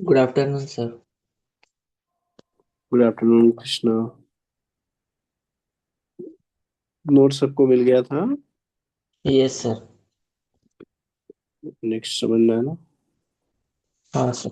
Good afternoon sir. Good afternoon Krishna. Note सबको मिल गया था। Yes sir. नेक्स्ट समझ में आना। हाँ सर।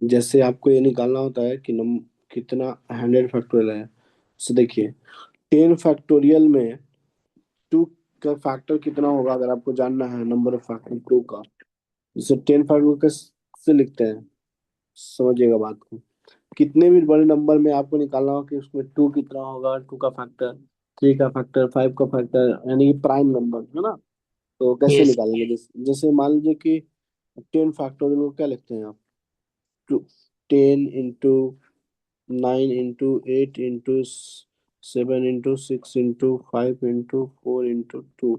जैसे आपको ये निकालना होता है कि कितना 100 फैक्टोरियल है। तो देखिए, 10 फैक्टोरियल में टू का फैक्टर कितना होगा, अगर आपको जानना है नंबर ऑफ फैक्टर टू का। जैसे 10 फैक्टर कैसे लिखते हैं, समझिएगा बात को। कितने भी बड़े नंबर में आपको निकालना होगा कि उसमें टू कितना होगा, टू का फैक्टर, थ्री का फैक्टर, फाइव का फैक्टर, यानी कि प्राइम नंबर है ना। तो कैसे यस। निकालेंगे, जैसे जैसे मान लीजिए कि 10 फैक्टोरियल को क्या लिखते हैं आप। Two 10 into 9 into 8 into 7 into 6 into 5 into 4 into 2।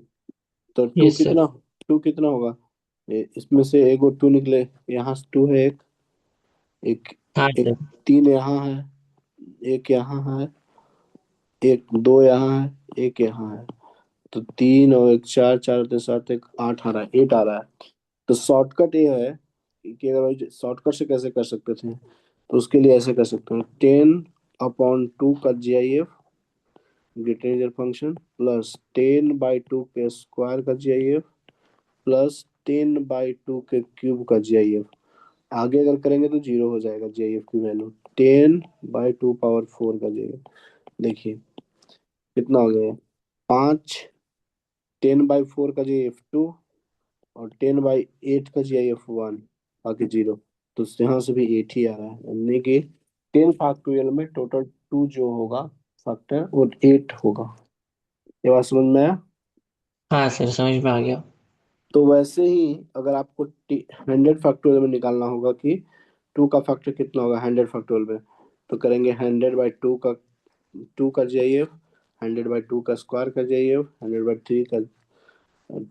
तो यस सर। टू कितना होगा। इसमें से एक और टू निकले, यहाँ से टू है एक, एक हाँ एक सर। तीन यहाँ है, एक यहाँ है, एक दो यहाँ है, एक यहाँ है। तो तीन और एक चार, चार होते सात, एक आठ आ रहा है, एट आ रहा है। तो शॉर्टकट ये है कि अगर शॉर्टकट से कैसे कर सकते थे, तो उसके लिए ऐसे कर सकते हैं। 10/2 का GIF ग्रेटर फंक्शन प्लस 10/2 के स्क्वायर का GIF प्लस 10/2 के क्यूब का GIF। आगे अगर करेंगे तो जीरो हो जाएगा GIF की वैल्यू। 10/2 पावर 4 का GIF। देखिए कितना हो गया, पाँच। 10/4 का GIF 2 और 10/8 का GIF 1, बाकी जीरो। तो यहाँ से भी एट ही आ रहा है, यानी कि 10 फैक्टोरियल में टोटल टू जो होगा फैक्टर वो एट होगा। ये बात समझ में आया। हाँ सर, समझ में आ गया। तो वैसे ही अगर आपको 100 फैक्टोरियल में निकालना होगा कि टू का फैक्टर कितना होगा 100 फैक्टोरियल में, तो करेंगे 100/2 का, टू का GIF, 100/2 का स्क्वायर का GIF, 100/3 का,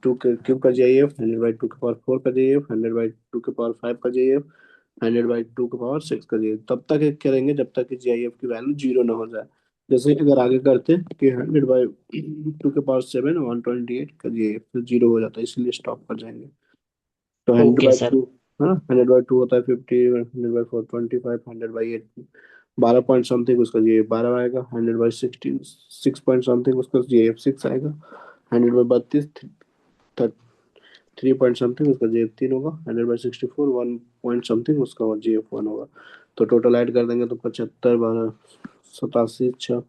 टू के क्यूब का GIF, 100/2 के पावर 4 का GIF, 100/2 के पावर 5 का GIF, 100/2 के पावर 6 का GIF। तब तक एक करेंगे जब तक कि GIF की वैल्यू जीरो ना हो जाए। जैसे अगर आगे करते कि 100/2 के पावर 7 128 का GIF, तो जीरो हो जाता है, इसलिए स्टॉप कर जाएंगे। तो hundred okay bye sir. Two है ना, 100/2 होता है 50, 100/4 25, 100/8 12 पॉइंट समथिंग उसका GIF 12 आएगा, 100/16 6 पॉइंट समथिंग उसका GIF 6 आएगा, 100/32 3 पॉइंट समथिंग उसका GF 3 होगा, 100/64 1 पॉइंट समथिंग उसका GF 1 होगा। तो टोटल ऐड कर देंगे तो 75 12 87 6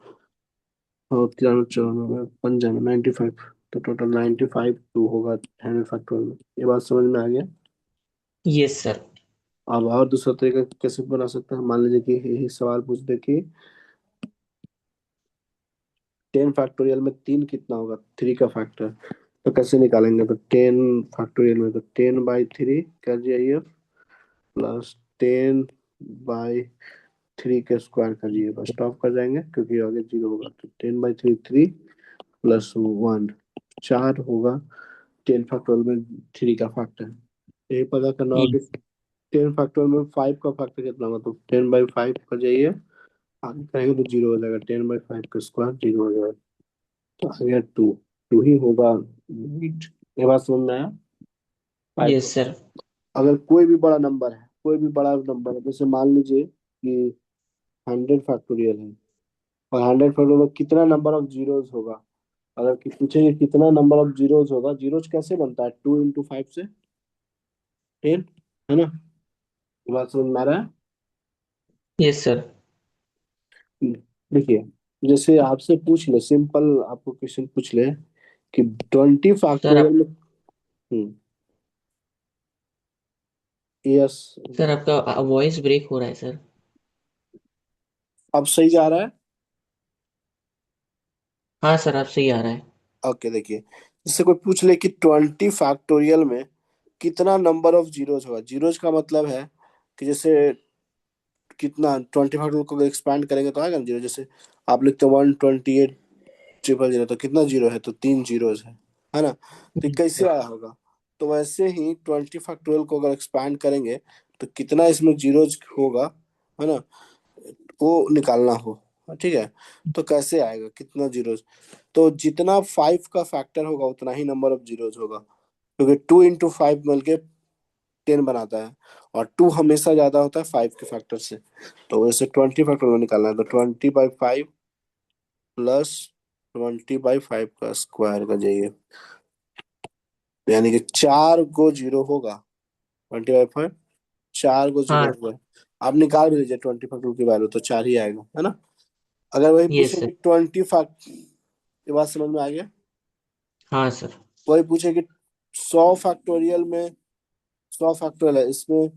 और 93 94 95 95। तो टोटल 95 टू होगा 100 फैक्टोरियल में। ये बात समझ में आ गया। Yes sir. अब और दूसरा तरीका कैसे बना सकते हैं, मान लीजिए कि यही सवाल पूछ दे कि 10 फैक्टोरियल में तीन कितना होगा, थ्री का फैक्टर। तो कैसे निकालेंगे, तो 10 फैक्टोरियल में तो 10/3 का GIF प्लस 10/3 के स्क्वायर का GIF। स्टॉप कर जाएंगे क्योंकि आगे जीरो होगा। तो 10/3 3 प्लस 1 4 होगा। 10 फैक्टोरियल में थ्री का फैक्टर यही पता करना होगा कि यस। 10 फैक्टोरियल में फाइव का फैक्टर कितना होगा। तो 10/5 का जाइए, आगे करेंगे तो जीरो हो जाएगा, 10/5 का स्क्वायर जीरो हो जाएगा। तो आ गया टू, टू ही होगा। ये बात समझ में आया। फाइव। Yes sir. अगर कोई भी बड़ा नंबर है, कोई भी बड़ा नंबर है, जैसे मान लीजिए कि 100 फैक्टोरियल है, और 100 फैक्टोरियल में कितना नंबर ऑफ जीरोस होगा। अगर पूछेंगे कितना नंबर ऑफ जीरोस होगा, जीरोस कैसे बनता है, 2 इंटू 5 से 10, है ना। ये बात समझ में आ रहा है। Yes sir. देखिए, जैसे आपसे पूछ ले, सिंपल आपको क्वेश्चन पूछ ले कि 20 सर फैक्टोरियल आप में। यस। सर आपका वॉइस ब्रेक हो रहा है सर। अब सही जा रहा है। हाँ सर, आप सही आ रहा है। ओके देखिए, जैसे कोई पूछ ले कि 20 फैक्टोरियल में कितना नंबर ऑफ जीरोज होगा। जीरोज का मतलब है कि जैसे कितना 20 फैक्टोरियल को एक्सपांड करेंगे तो आएगा ना जीरो। जैसे आप लिखते 128 000 तो कितना जीरो है, तो 3 जीरोज है ना। तो ये कैसे सर। आया होगा। तो वैसे ही 20 फैक्टोरियल को अगर एक्सपांड करेंगे तो कितना इसमें जीरोज होगा, है ना, वो निकालना हो। ठीक है, तो कैसे आएगा कितना जीरोज। तो जितना 5 का फैक्टर होगा उतना ही नंबर ऑफ जीरोज होगा, क्योंकि 2 × 5 मिलके 10 बनाता है, और 2 हमेशा ज्यादा होता है 5 के फैक्टर से। तो वैसे 20 फैक्टर में निकालना है, तो 20/5 प्लस 20/5 का स्क्वायर का जाइए, यानी कि 4 गो जीरो होगा। 20/5 4 गो जीरो हाँ। होगा। आप निकाल भी लीजिए 20 फैक्टर की वैल्यू, तो 4 ही आएगा, है ना। अगर वही यस पूछे सर। कि 20 फैक्ट, ये बात समझ में आ गया। हाँ सर। वही पूछे कि 100 फैक्टोरियल में, 100 फैक्टोरियल है इसमें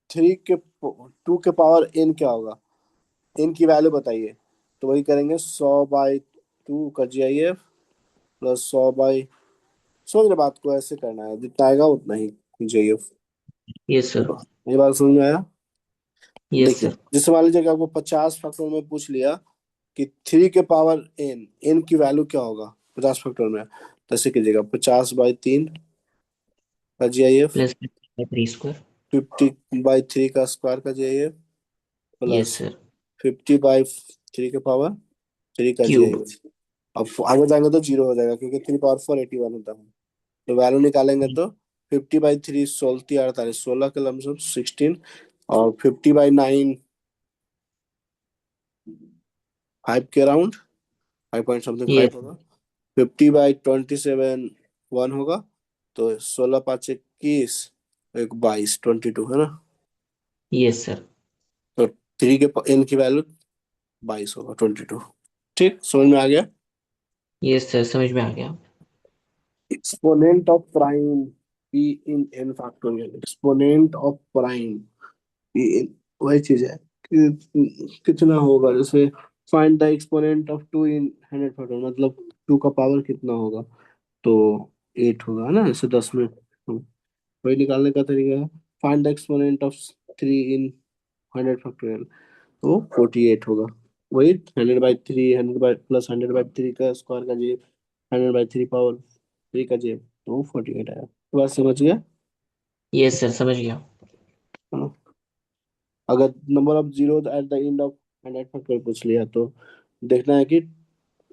2 के पावर n क्या होगा, n की वैल्यू बताइए। तो वही करेंगे 100/2 का GIF प्लस 100 बाई, समझ रहे बात को, ऐसे करना है, जितना आएगा उतना ही GIF। Yes sir. ये बात समझ में आया। यस देखिए सर। जैसे मान लीजिए कि आपको 50 फैक्टोरियल में पूछ लिया कि 3 के पावर n, n की वैल्यू क्या होगा 50 फैक्टोरियल में, तो ऐसे कीजिएगा 50/3 का GIF, प्लस 3 स्क्वायर। 50/3 का स्क्वायर का GIF, यस प्लस सर। 50/3 का क्यूब। GIF। अब आगे जाएंगे तो जीरो हो जाएगा, क्योंकि 3 पावर 4 81 होता है। तो वैल्यू निकालेंगे तो 50/3 16 16 के लमसम 16, और 50/9 5 के अराउंड 5 पॉइंट समथिंग यस। 5 होगा। 50/27 1 होगा। तो 16 5 21, एक 22 है ना। Yes sir. तो 3 के n की वैल्यू 22 होगा 22। ठीक, समझ में आ गया। यस सर, समझ में आ गया। Exponent of prime p in n factorial, exponent of prime p इन, वही चीज है कि कितना होगा। जैसे find the exponent of 2 in 100 factorial, मतलब 2 का पावर कितना होगा, तो 8 होगा, है ना। जैसे 10 में वही निकालने का तरीका है। Find the exponent of 3 in 100 factorial, तो 48 होगा। वही 100/3, 100 प्लस 100/3 का स्क्वायर का जी, 100/3 पावर 3 का जी, तो 48 आया। तो बात समझ गया। यस सर, समझ गया। हाँ। अगर number of zero at the end of 100 factorial पूछ लिया, तो देखना है कि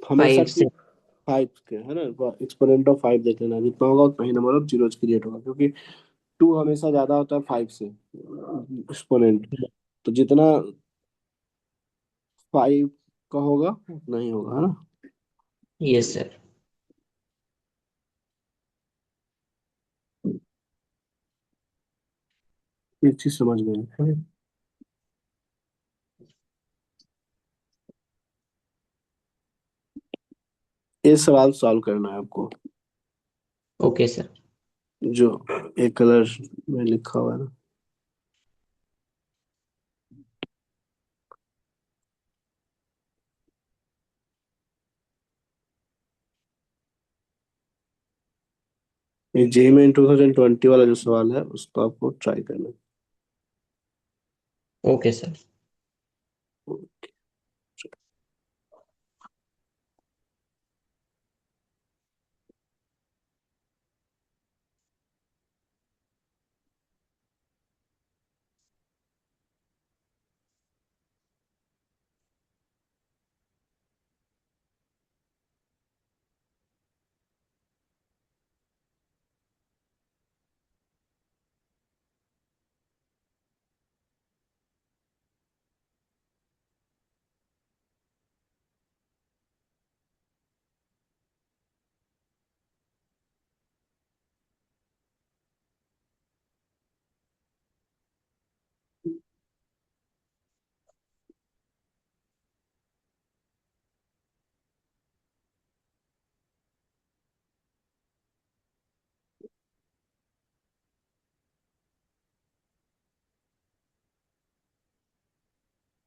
हमेशा 5 टू से। 5 के, है ना, एक्सपोनेंट ऑफ 5 देख लेना, जितना होगा उतना ही नंबर ऑफ जीरोज क्रिएट होगा, क्योंकि 2 हमेशा ज्यादा होता है 5 से एक्सपोनेंट। तो जितना 5 का होगा उतना ही होगा, है ना। यस चलिए, सर। ये चीज समझ गए। ये सवाल सॉल्व करना है आपको, ओके सर। जो एक कलर में लिखा हुआ है ना। ये जेई में 2020 वाला जो सवाल है उसको आपको ट्राई करना ओके सर। है।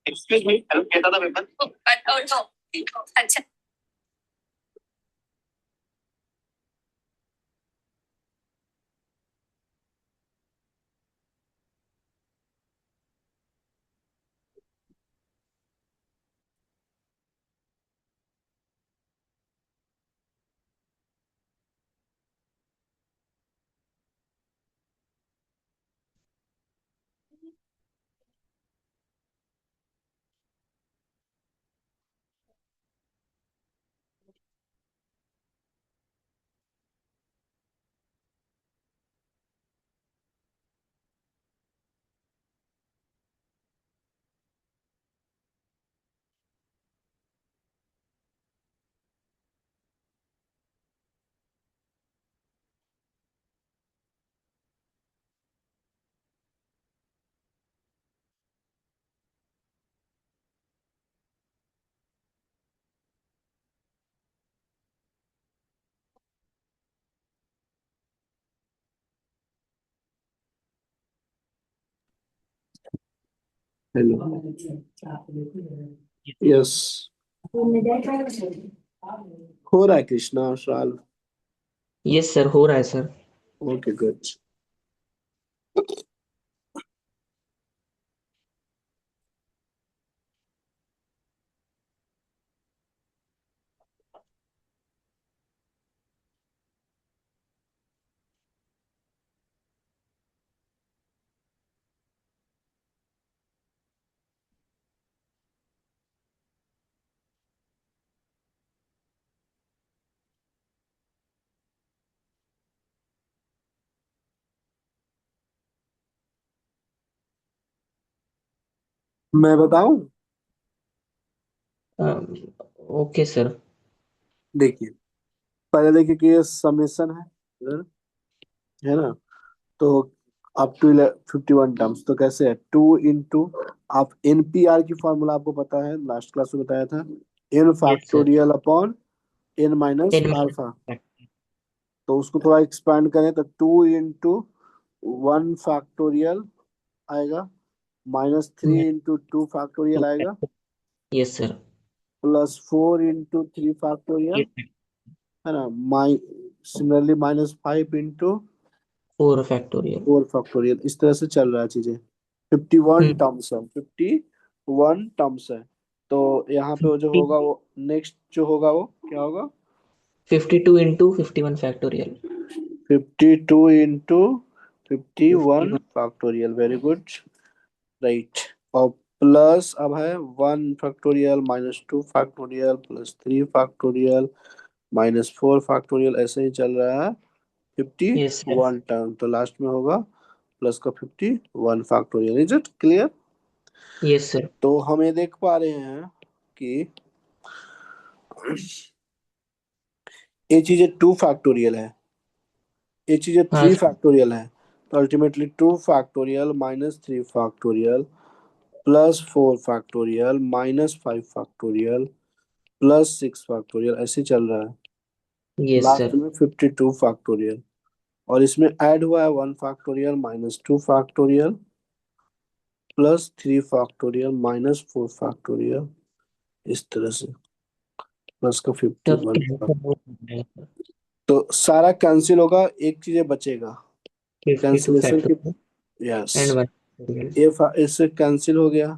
एक्सक्यूज मी, हेल्प कहता था पेपर। अच्छा। हेलो। यस। हो रहा है कृष्णा सॉल्व। यस सर, हो रहा है सर। Okay good. मैं बताऊं? Okay sir. देखिए, पहले देखिए कि ये समेशन है इधर, है ना? तो अप टू 51 टर्म्स, तो कैसे है? 2 इंटू, आप एनपीआर की फॉर्मूला आपको पता है, लास्ट क्लास में बताया था, n yes sir. Factorial upon n minus 10 alpha. Minute. तो उसको थोड़ा एक्सपांड करें तो 2 इंटू 1 फैक्टोरियल आएगा, -3 इंटू 2 फैक्टोरियल आएगा, यस सर। +4 इंटू 3 फैक्टोरियल, ये है ना? My similarly -5 into four factorial. 4 factorial. इस तरह से चल रहा है चीजें। 51 हम्म। टर्म्स है, 51 टर्म्स है। तो यहाँ पे वो जो होगा, वो नेक्स्ट जो होगा वो क्या होगा? 52 into 51 factorial. 52 into 51 51। Factorial, very good. Right. और प्लस अब है 1 फैक्टोरियल, -2 फैक्टोरियल, +3 फैक्टोरियल, -4 फैक्टोरियल, ऐसे ही चल रहा है। Fifty yes sir. One term, तो लास्ट में होगा प्लस का 51 factorial. Is it clear? Yes sir. तो हम ये देख पा रहे हैं कि ये चीजें 2 फैक्टोरियल है, ये चीजें हाँ थ्री सर। फैक्टोरियल है। तो ultimately 2 factorial -3 factorial +4 factorial -5 factorial +6 factorial, ऐसे चल रहा है। Yes last sir. में 52 फैक्टोरियल, और इसमें ऐड हुआ है 1 फैक्टोरियल -2 फैक्टोरियल +3 फैक्टोरियल -4 फैक्टोरियल, इस तरह से, प्लस का फिफ्टी तब वन कैंसिल हो जाएगा सर। तो सारा कैंसिल होगा, एक चीज बचेगा, 52 कैंसिलेशन की। Factorial yes. And 1 factorial. इससे कैंसिल हो गया,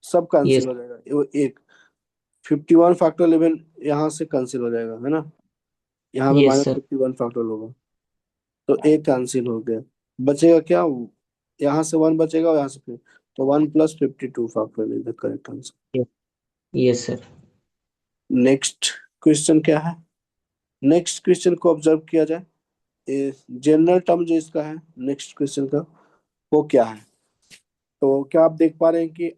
सब कैंसिल यस। हो जाएगा, वो एक 51 फैक्टोरियल इवन यहाँ से कैंसिल हो जाएगा, है ना? यहाँ पे यस सर। -51 फैक्टोरियल होगा, तो एक कैंसिल हो गया। बचेगा क्या? यहाँ से 1 बचेगा और यहाँ से फिर, तो 1 + 52 factorial is the correct answer. Yes sir. Next question क्या है? नेक्स्ट क्वेश्चन को ऑब्जर्व किया जाए, जनरल टर्म जो इसका है नेक्स्ट क्वेश्चन का, वो क्या है? तो क्या आप देख पा रहे हैं कि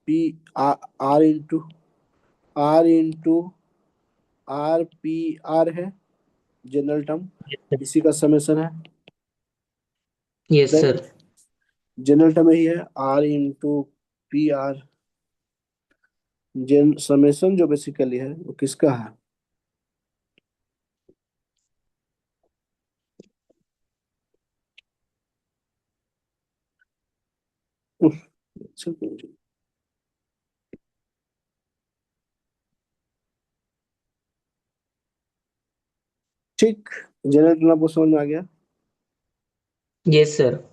पी R इंटू R है, जनरल टर्म, इसी का समेशन है। Yes right. Sir. General term यही है, R इंटू PR। जन समेशन जो बेसिकली है वो किसका है? उफ, ठीक। जनरल टर्म आपको समझ में आ गया? Yes sir.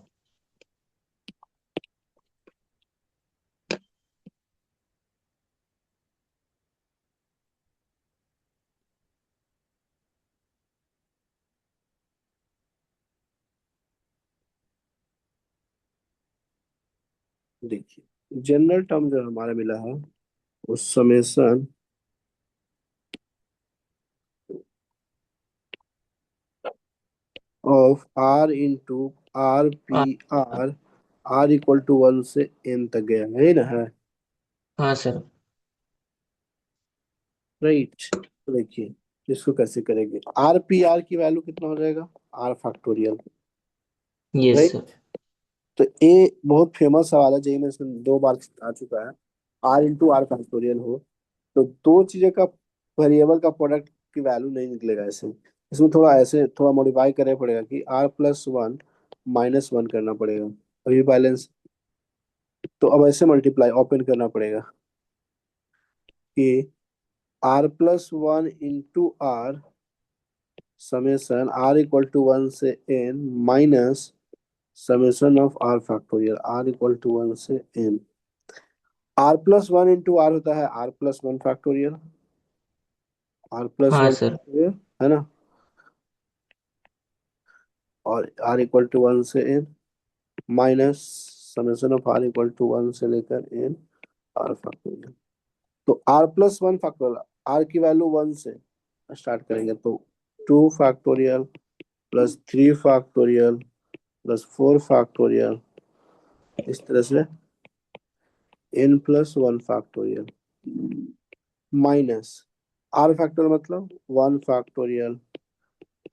देखिए, जनरल टर्म जो हमारा मिला है, उस summation of R into R P R, R = 1 से N तक गया है ना, है? हाँ सर। राइट। तो देखिए, इसको कैसे करेंगे? R P R की वैल्यू कितना हो जाएगा? R factorial. Yes right. Sir. तो ये बहुत फेमस सवाल है, जेई में इसमें 2 बार आ चुका है। R इंटू R फैक्टोरियल हो तो दो चीजें का वेरिएबल का प्रोडक्ट की वैल्यू नहीं निकलेगा ऐसे। इसमें थोड़ा ऐसे थोड़ा मॉडिफाई करना पड़ेगा कि R +1 -1 करना पड़ेगा, अभी बैलेंस। तो अब ऐसे मल्टीप्लाई ओपन करना पड़ेगा कि r+1 into are summation r=1 से n minus summation of r factorial r=1 से n। r+1 इंटू आर होता है r+1 फैक्टोरियल, r प्लस हाँ वन सर। फैक्टोरियल है ना, और r=1 से n minus summation of r=1 से लेकर n r फैक्टोरियल। तो r+1 फैक्टोरियल, r की वैल्यू 1 से स्टार्ट करेंगे तो 2 factorial plus 3 factorial plus 4 factorial, इस तरह से n+1 factorial minus r factorial मतलब 1 factorial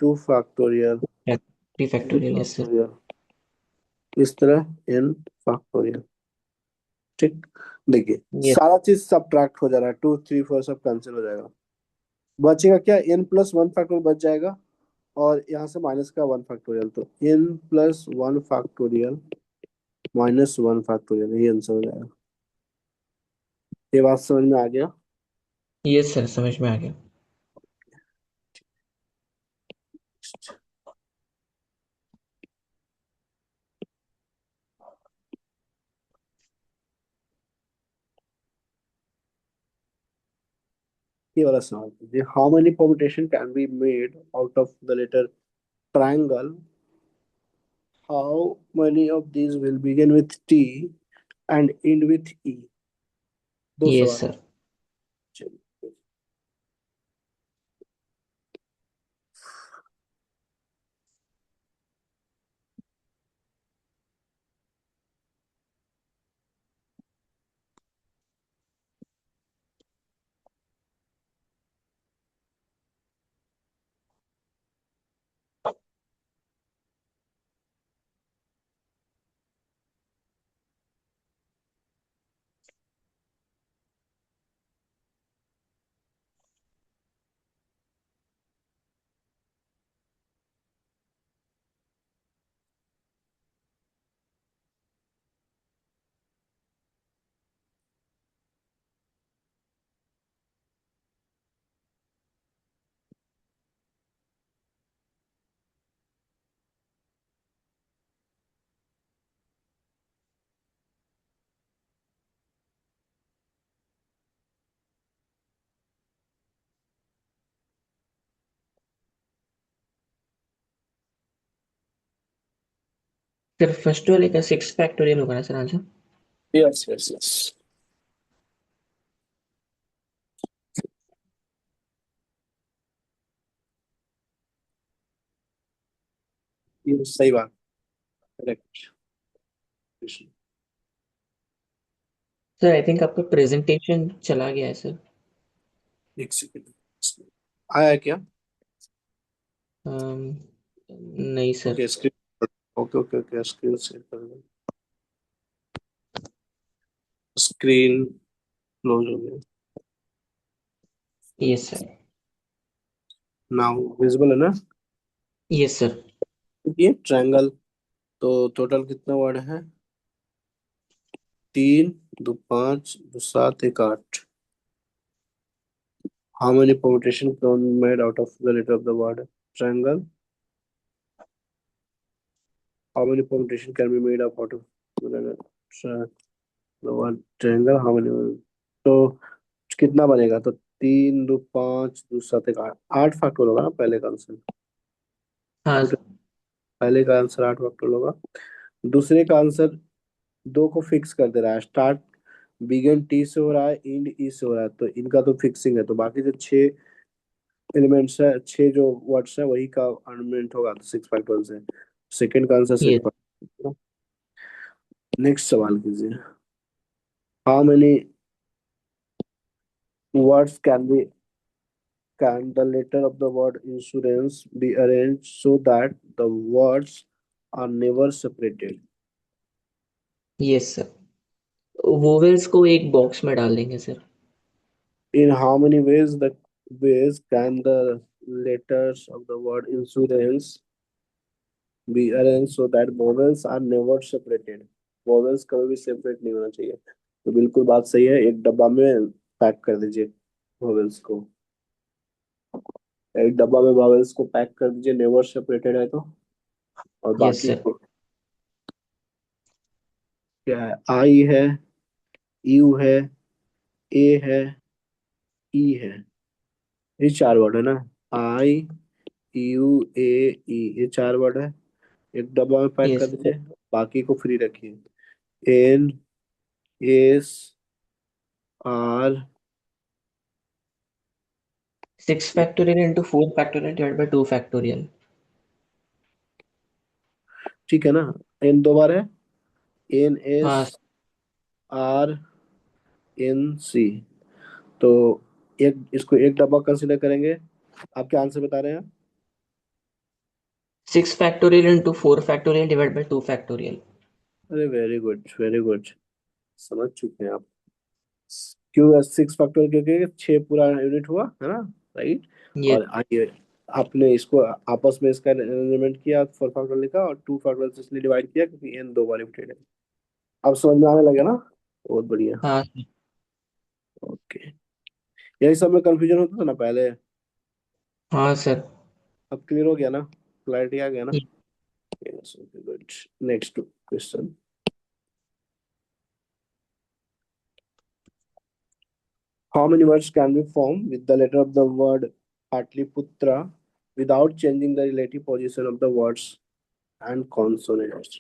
2 factorial 3 3 factorial, yes sir. Factorial, इस तरह n फैक्टोरियल। ठीक, देखिए यस। सारा चीज सब्ट्रैक्ट हो जा रहा है, 2 3 4 सब कैंसिल हो जाएगा, बचेगा क्या, n+1 फैक्टोरियल बच जाएगा, और यहाँ से माइनस का 1 फैक्टोरियल, तो n+1 फैक्टोरियल -1 फैक्टोरियल, ये आंसर हो जाएगा। ये बात समझ में आ गया? यस सर, समझ में आ गया। ये वाला सवाल कीजिए, how many permutation can be made out of the letter triangle, how many of these will begin with T and and with E? दो यस सवाल। सर। चलिए, सर फर्स्ट वाले का 6 फैक्टोरियल होगा ना sir answer? Yes yes yes, ये सही बात, करेक्ट। सर आई थिंक आपका प्रेजेंटेशन चला गया है सर। एक सेकंड, आया क्या? नहीं sir. Okay screen, okay okay okay, screen share कर दो, स्क्रीन क्लोज हो गया, यस सर। नाउ विजिबल है ना? Yes sir. ये ट्रायंगल, तो टोटल कितना वर्ड है, 3 2 5 2 7 1 8। How many permutation can be made out of the letter of the word triangle, how many permutation can be made out of the word triangle, how many, तो कितना बनेगा, तो 3 2 5 2 7 1 8, 8 factor होगा ना पहले का आंसर, हाँ टोटल पहले का आंसर 8 फैक्टर होगा, दूसरे का आंसर दो को फिक्स कर दे रहा है, स्टार्ट बिगिन टी से हो रहा है, एंड ई से हो रहा है, तो इनका तो फिक्सिंग है, तो बाकी जो 6 एलिमेंट्स है, 6 जो वर्ड्स है वही का आर्गुमेंट होगा, तो 6 फैक्टर्स है, सेकंड का आंसर 6 यस। फैक्टर। नेक्स्ट सवाल कीजिए, how many words can the letter of the word insurance be arranged so that the words are never separated? Yes sir, vowels को एक बॉक्स में डाल देंगे sir. In how many ways can the letters of the word insurance be arrange so that vowels are never separated. Vowels कभी भी separate नहीं होना चाहिए। तो बिल्कुल बात सही है, एक डब्बा में पैक कर दीजिए वोवेल्स को। एक डब्बा में वोवेल्स को पैक कर दीजिए, नेवर सेपरेटेड है तो। और यस बाकी सर। को क्या है? आई है, यू है, ए है, ई है। ये चार वर्ड है ना? आई, यू, ए, ई, ये चार वर्ड है। एक डब्बा में पैक कर यस दीजिए, बाकी को फ्री रखिए। N, s, r. 6 factorial into 4 factorial divide by 2 factorial. ठीक है ना? एन दो बार है, एन एस हाँ। R n c. तो एक इसको एक डब्बा कंसिडर करेंगे। आप क्या आंसर बता रहे हैं? 6 factorial into 4 factorial divide by 2 factorial. अरे वेरी गुड, वेरी गुड। समझ चुके हैं आप। क्यों 6 फैक्टर? क्योंकि 6 पूरा यूनिट हुआ है ना, राइट। ये। और आइए, आपने इसको आपस में इसका अरेंजमेंट किया, 4 फैक्टर लिखा और 2 फैक्टर इसलिए डिवाइड किया क्योंकि एन दो बार रिपीटेड है। अब समझ में आने लगे ना? बहुत बढ़िया। हाँ। ओके। यही सब में कंफ्यूजन होता था ना पहले। हाँ सर। अब क्लियर हो गया ना? क्लैरिटी आ गया ना? ये- yes, okay, good. Next question. How many words can be formed with the letter of the word Patliputra without changing the relative position of the words and consonants?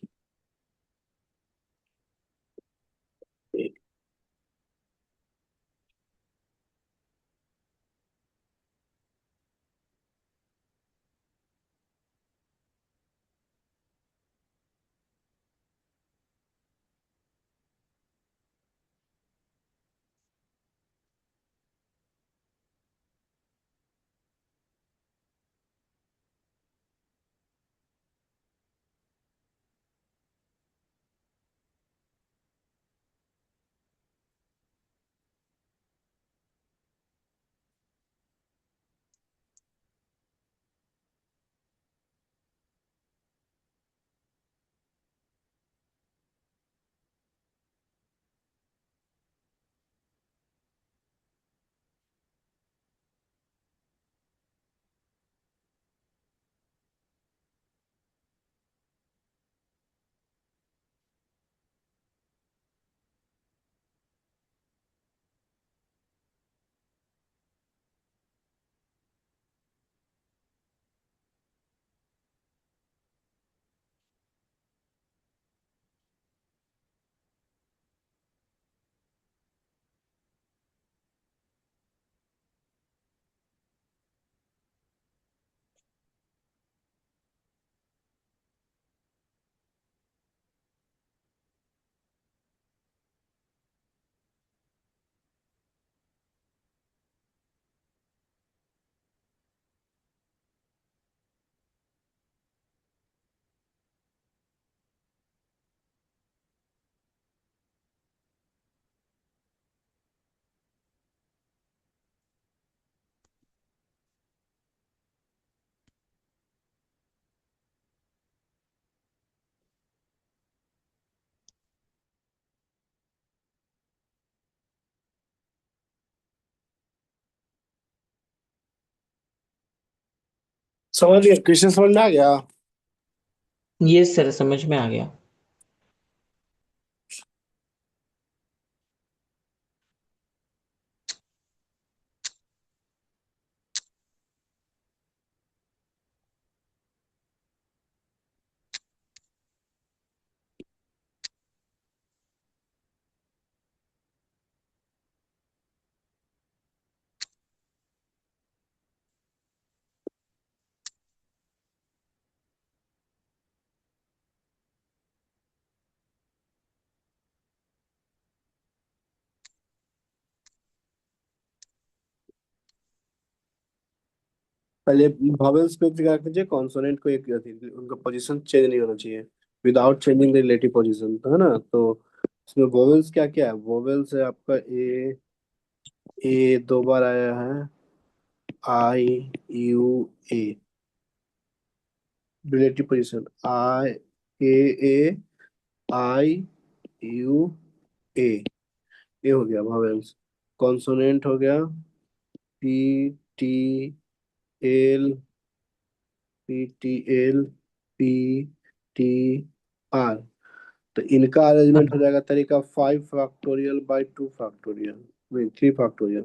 समझ गया? Question समझ में आ गया? ये सर समझ में आ गया। पहले वॉवेल्स को एक जगह रख दीजिए, कॉन्सोनेंट को एक जगह दीजिए, उनका पोजीशन चेंज नहीं होना चाहिए without changing the relative position, है ना? तो इसमें वॉवेल्स क्या क्या है? वॉवेल्स है आपका ए। ए दो बार आया है, I, U, A. Relative position, I A I U A, ये हो गया वॉवेल्स। कॉन्सोनेंट हो गया P T L, P T L, P T R. तो इनका अरेंजमेंट हो हाँ। जाएगा तरीका 5 factorial by 2 factorial, 3 factorial,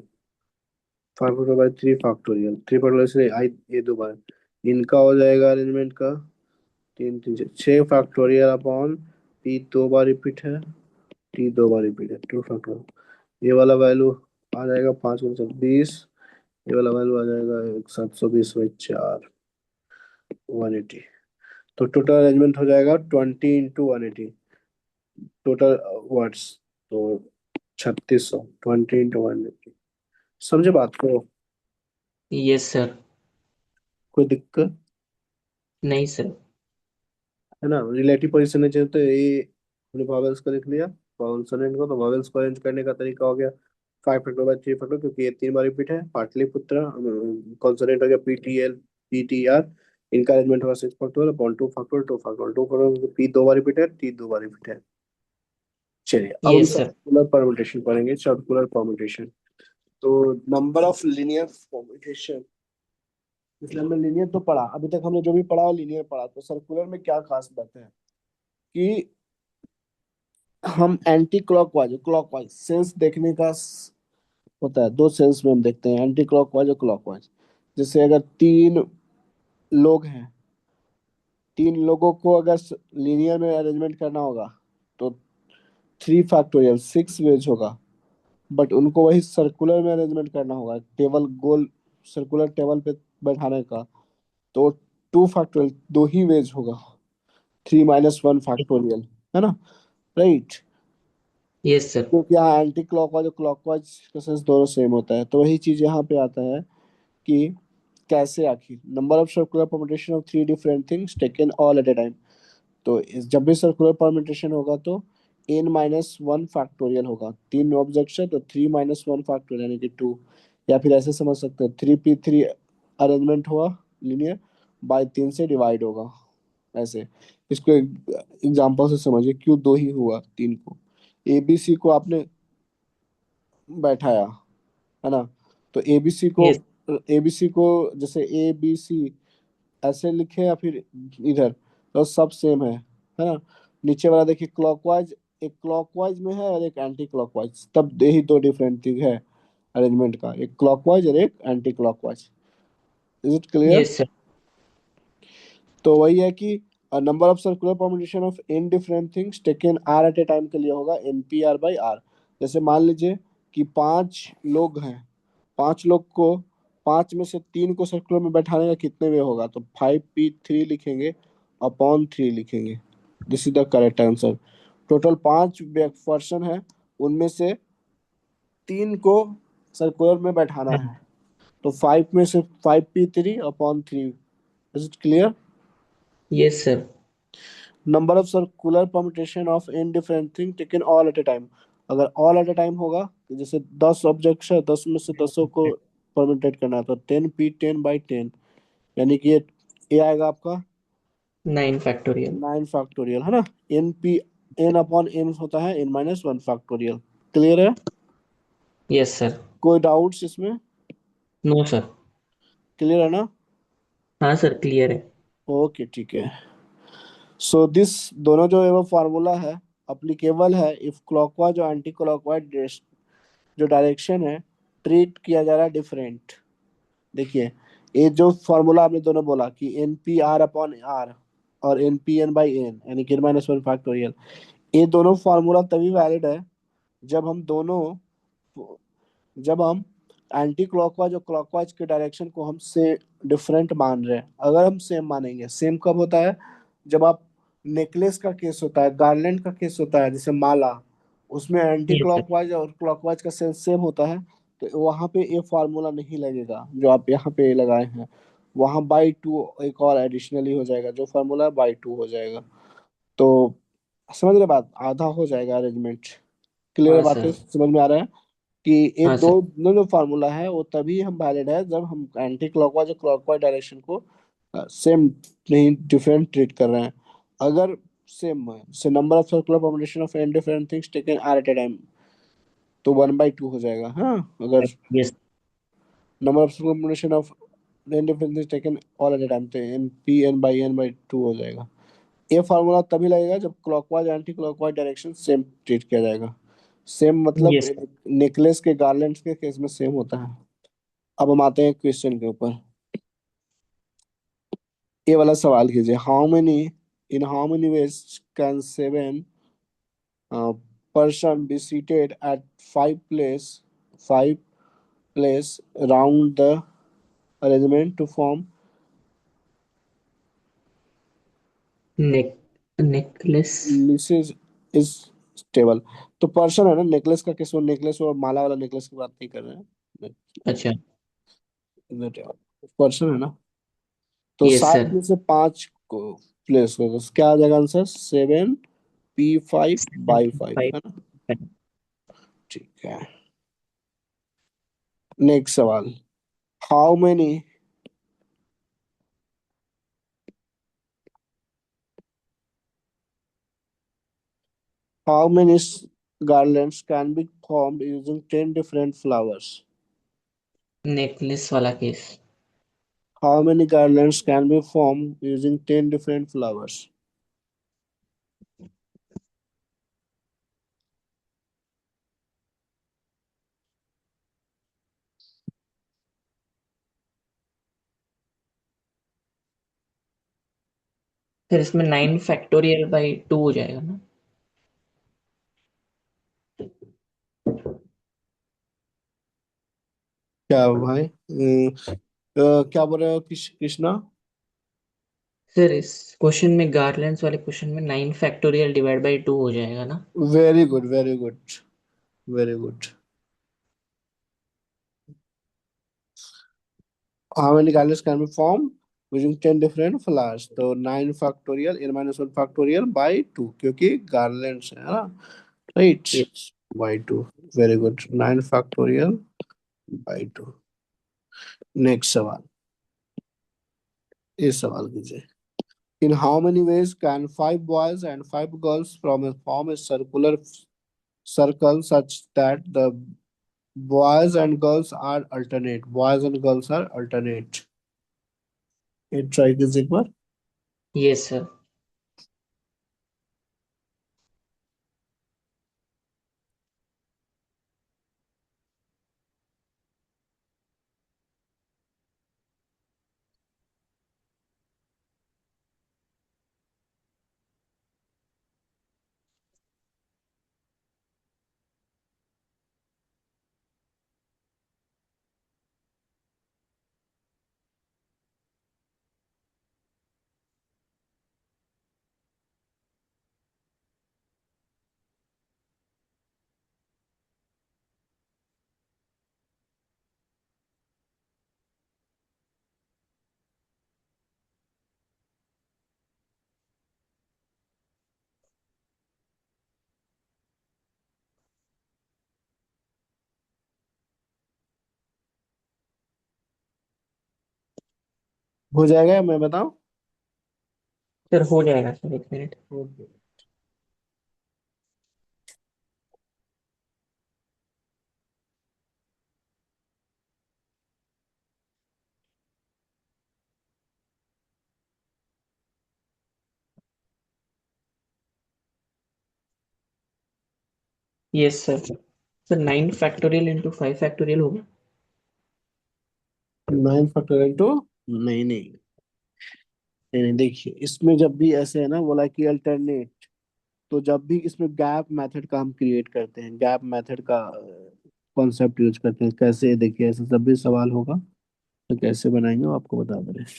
5 factorial by 3 factorial, 3 factorial से आई ये दो बार। इनका हो जाएगा अरेंजमेंट का 6 फैक्टोरियल अपॉन पी 2 बार रिपीट है, टी 2 बार रिपीट है, 2 फैक्टोरियल। ये वाला वैल्यू आ जाएगा 5×20, ये वाला वैल्यू आ जाएगा 720/4, 180। तो टोटल अरेंजमेंट हो जाएगा 20 × 180 टोटल वर्ड्स, तो 3600, 20 × 180। समझे बात को? Yes sir. कोई दिक्कत नहीं सर। है ना? रिलेटिव पोजीशन में चाहिए तो ये हमने वॉवेल्स को लिख लिया, कॉन्सोनेंट को। तो वॉवेल्स को अरेंज करने का तरीका हो गया 5 फैक्टर बाई 3 फैक्टर, क्योंकि ये 3 बार रिपीट है, पाटलिपुत्र। कॉन्सोनेंट हो गया P T L, P T are. इनका अरेंजमेंट होगा 6 factorial upon 2 factorial, 2 factorial, 2 factorial, P 2 बार रिपीट है, टी 2 बार रिपीट है। चलिए अब हम यस सर। सर्कुलर परम्यूटेशन पढ़ेंगे, सर्कुलर परम्यूटेशन। तो नंबर ऑफ लीनियर परम्यूटेशन, इसलिए हमने लीनियर तो पढ़ा, अभी तक हमने जो भी पढ़ा वो लीनियर पढ़ा। तो सर्कुलर में क्या खास बात है कि हम एंटी क्लॉकवाइज क्लॉकवाइज सेंस देखने का होता है। दो सेंस में हम देखते हैं, एंटी क्लॉकवाइज और क्लॉकवाइज। जैसे अगर 3 लोग हैं, 3 लोगों को अगर लीनियर में अरेंजमेंट करना होगा तो 3 फैक्टोरियल 6 वेज होगा। बट उनको वही सर्कुलर में अरेंजमेंट करना होगा, टेबल गोल सर्कुलर टेबल पे बैठाने का, तो 2 फैक्टोरियल 2 ही वेज होगा, 3 - 1 फैक्टोरियल, है ना? राइट। Yes sir. क्योंकि यहाँ एंटी क्लॉकवाइज और क्लॉकवाइज का सेंस दोनों सेम होता है। तो वही चीज यहाँ पे आता है कि कैसे आखिर number of circular permutation of 3 different things taken all at a time. तो जब भी सर्कुलर परम्यूटेशन होगा तो n - 1 फैक्टोरियल होगा। 3 ऑब्जेक्ट्स है तो 3 - 1 फैक्टोरियल यानी कि 2। या फिर ऐसे समझ सकते हैं 3p3 अरेंजमेंट हुआ लीनियर, बाय 3 से डिवाइड होगा ऐसे। इसको एग्जांपल से समझिए, क्यों 2 ही हुआ 3 को। एबीसी को आपने बैठाया, है ना? तो एबीसी को, यस। एबीसी को जैसे ए बी सी ऐसे लिखे या फिर इधर, तो सब सेम है ना? नीचे वाला देखिए क्लॉकवाइज, एक क्लॉकवाइज में है और एक एंटी क्लॉकवाइज, तब यही 2 डिफरेंट थिंग है अरेंजमेंट का, एक क्लॉकवाइज और एक anti clockwise. Is it clear? Yes sir. तो वही है कि number of circular permutation of n different things taken r at a time के लिए होगा NP/R। जैसे मान लीजिए कि 5 लोग हैं, 5 लोग को 5 में से 3 को सर्कुलर में बैठाने का कितने वे होगा, तो 5p3 लिखेंगे अपॉन 3 लिखेंगे। This is the correct answer. Total 5 person है, उनमें से 3 को सर्कुलर में बैठाना है, तो 5 में से 5p3 upon 3। Is it clear? Yes sir. Number of circular permutation of n different thing taken all at a time. अगर ऑल एट ए टाइम होगा तो जैसे 10 ऑब्जेक्ट्स है, 10 में से 10 को परम्यूटेट करना है, तो 10p10/10, यानी कि ये आएगा आपका 9 फैक्टोरियल। 9 फैक्टोरियल, है ना? n/n होता है n - 1 फैक्टोरियल। क्लियर है? Yes sir. कोई डाउट्स इसमें? No sir. क्लियर है ना? हाँ सर, क्लियर है। ओके ठीक है। सो दिस दोनों जो है वो फार्मूला है, अप्लीकेबल है इफ क्लॉकवाइज और एंटी क्लॉकवाइज जो डायरेक्शन है ट्रीट किया जा रहा है डिफरेंट। देखिए, ये जो फॉर्मूला आपने दोनों बोला कि NP/R और NPN/N यानी कि n - 1 फैक्टोरियल, ये दोनों फार्मूला तभी वैलिड है जब हम दोनों, जब हम एंटी क्लॉकवाइज और क्लॉकवाइज के डायरेक्शन को हम से डिफरेंट मान रहे हैं। अगर हम सेम मानेंगे, सेम कब होता है? जब आप नेकलेस का केस होता है, गार्लैंड का केस होता है, जैसे माला, उसमें एंटी यस सर। क्लॉकवाइज और क्लॉकवाइज का सेंस सेम होता है, तो वहां पे ये फार्मूला नहीं लगेगा जो आप यहाँ पे लगाए हैं। वहां बाई टू एक और एडिशनली हो जाएगा, जो फार्मूला बाई टू हो जाएगा। तो समझ रहे बात, आधा हो जाएगा अरेंजमेंट। क्लियर हाँ बात है, सर। समझ में आ रहा है कि ये हाँ दो सर। दोनों जो फार्मूला है वो तभी हम वैलिड है जब हम एंटी क्लॉकवाइज और क्लॉकवाइज डायरेक्शन को सेम नहीं, डिफरेंट ट्रीट कर रहे हैं। अगर सेम है, से number of circular combination of n different things taken at a time, तो 1/2 हो जाएगा। हाँ, अगर yes. Number of circular combination of n different things taken all at a time, तो n/n/2 हो जाएगा। ये फार्मूला तभी लगेगा जब clockwise anti clockwise direction same treat किया जाएगा। सेम मतलब यस। नेकलेस के गार्लैंड्स के केस में सेम होता है। अब हम आते हैं क्वेश्चन के ऊपर। ये वाला सवाल कीजिए, how many veg can 7 person be seated at five place round the arrangement to form neck necklace. Mrs. is stable। तो पर्सन है ना, नेकलेस का केस, वो नेकलेस और माला वाला नेकलेस की बात नहीं कर रहे हैं। अच्छा। पर्सन है ना, तो यस सात सर। में से पांच को प्लेस होगा, तो क्या आ जाएगा आंसर? 7p5/5 five. है ना। ठीक है, नेक्स्ट सवाल। How many how many garlands can be formed using 10 different flowers? Necklace वाला case. How many garlands can be formed using 10 different flowers? फिर इसमें 9 फैक्टोरियल/2 हो जाएगा ना। क्या भाई, क्या बोल रहे हो कृष्णा? सर इस क्वेश्चन में, गार्लैंड्स वाले क्वेश्चन में 9 फैक्टोरियल/2 हो जाएगा ना। Very good, very good, very good. How many garlands can be formed using 10 different flowers? तो 9 factorial n-1 factorial by 2, क्योंकि garlands है ना, right? ये by 2, very good, 9 factorial by 2। Next सवाल, इस सवाल कीजिए। In how many ways can 5 boys and 5 girls form a circle such that the boys and girls are alternate? Boys and girls are alternate। ये try कीजिए एक बार। Yes sir. हो जाएगा या मैं बताऊं? सर हो जाएगा sir, 1 minute. Okay। Yes sir. Sir 9 factorial × 5 factorial होगा। 9 factorial नहीं नहीं नहीं नहीं, देखिए इसमें जब भी ऐसे है ना, बोला कि अल्टरनेट, तो जब भी इसमें गैप मेथड का हम क्रिएट करते हैं, गैप मेथड का कॉन्सेप्ट यूज करते हैं। कैसे, देखिए ऐसे जब भी सवाल होगा तो कैसे बनाएंगे वो आपको बता दे रहे हैं।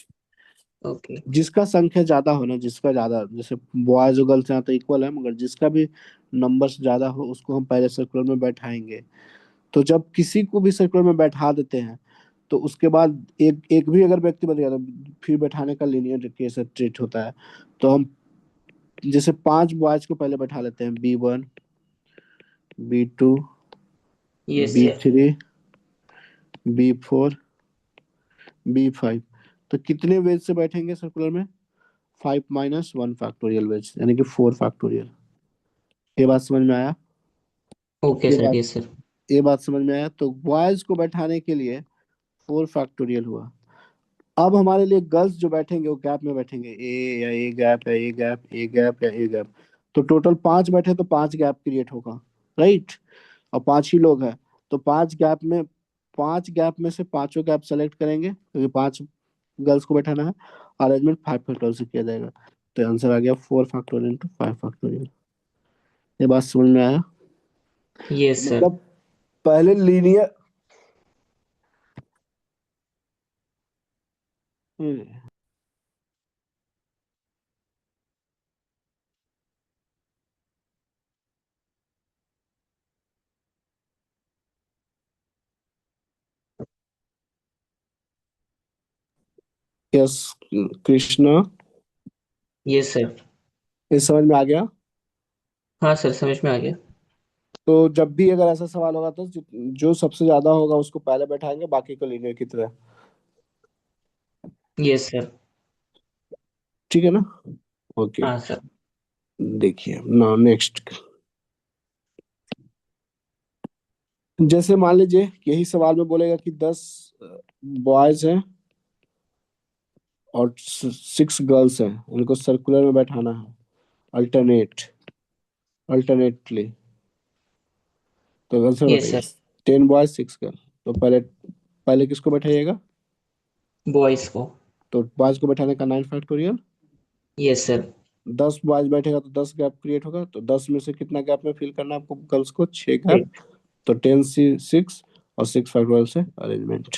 ओके। जिसका संख्या ज्यादा हो ना, जिसका ज्यादा, जैसे बॉयज और गर्ल्स यहाँ तो इक्वल है, मगर जिसका भी नंबर ज्यादा हो उसको हम पहले सर्कुलर में बैठाएंगे। तो जब किसी को भी सर्कुलर में बैठा देते हैं, तो उसके बाद एक एक भी अगर व्यक्ति बच गया तो फिर बैठाने का लीनियर केस ट्रीट होता है। तो हम जैसे 5 बॉयज को पहले बैठा लेते हैं, B1, B2, yes sir. B3, B4, B5। तो कितने वेज से बैठेंगे सर्कुलर में? 5 - 1 फैक्टोरियल वेज, यानी कि 4 फैक्टोरियल। ये बात समझ में आया? ओके ये सर, बात यस सर। ये बात समझ में आया? तो बॉयज को बैठाने के लिए 4 फैक्टोरियल हुआ। अब हमारे लिए गर्ल्स जो बैठेंगे वो गैप में बैठेंगे, ए या ए गैप, या ए गैप, ए गैप, या ए गैप। तो टोटल 5 बैठे तो 5 गैप क्रिएट होगा, राइट? और 5 ही लोग हैं, तो 5 गैप में से पांचों गैप सेलेक्ट करेंगे, क्योंकि 5 गर्ल्स को बैठाना है। अरेंजमेंट 5 फैक्टोरियल से किया जाएगा। तो आंसर आ गया 4 फैक्टोरियल × 5 फैक्टोरियल। ये बात समझ में आया? Yes sir. मतलब पहले linear, yes Krishna, yes sir. ये समझ में आ गया? हाँ सर, समझ में आ गया। तो जब भी अगर ऐसा सवाल होगा तो जो सबसे ज्यादा होगा उसको पहले बैठाएंगे, बाकी को लीनियर की तरह। Yes sir. ठीक है ना? ओके। हाँ सर। देखिए ना, नेक्स्ट। जैसे मान लीजिए यही सवाल में बोलेगा कि 10 बॉयज हैं और 6 गर्ल्स हैं, उनको सर्कुलर में बैठाना है, अल्टरनेटली। तो आंसर यस बताइए। सर। 10 boys 6 girl. तो पहले पहले किसको बैठाइएगा? बॉयज को। तो बॉयज को बैठाने का 9 फैक्टोरियल। Yes sir. 10 बॉयज बैठेगा तो 10 गैप क्रिएट होगा, तो 10 में से कितना गैप में फिल करना है आपको गर्ल्स को? 6 गैप। तो 10 6 और 6 फैक्टोरियल से अरेंजमेंट,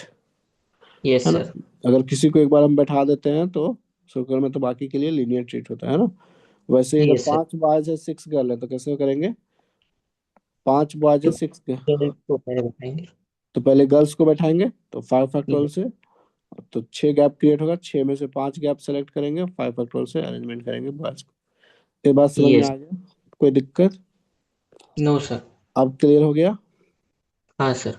यस है ना? सर। अगर किसी को एक बार हम बैठा देते हैं तो सर्कल में, तो बाकी के लिए लीनियर ट्रीट होता है ना? वैसे ही अगर यस सर। 5 बॉयज है 6 गर्ल है तो कैसे करेंगे? 5 बॉयज है तो 6, गर्ल्स को पहले बताएंगे। तो पहले गर्ल्स को बैठाएंगे तो 5 फैक्टोरियल यस। से। तो 6 गैप क्रिएट होगा, 6 में से 5 गैप सेलेक्ट करेंगे, 5 फैक्टोरियल से अरेंजमेंट करेंगे बॉयज को। ये बात समझ में यस। आ गया? कोई दिक्कत? No sir. अब क्लियर हो गया? हाँ सर।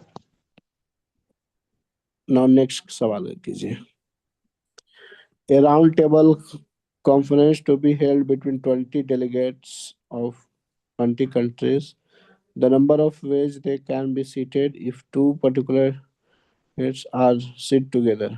नाउ नेक्स्ट सवाल कीजिए। A round table conference to be held between 20 delegates of 20 countries. The number of ways they can be seated if two particular heads are sit together.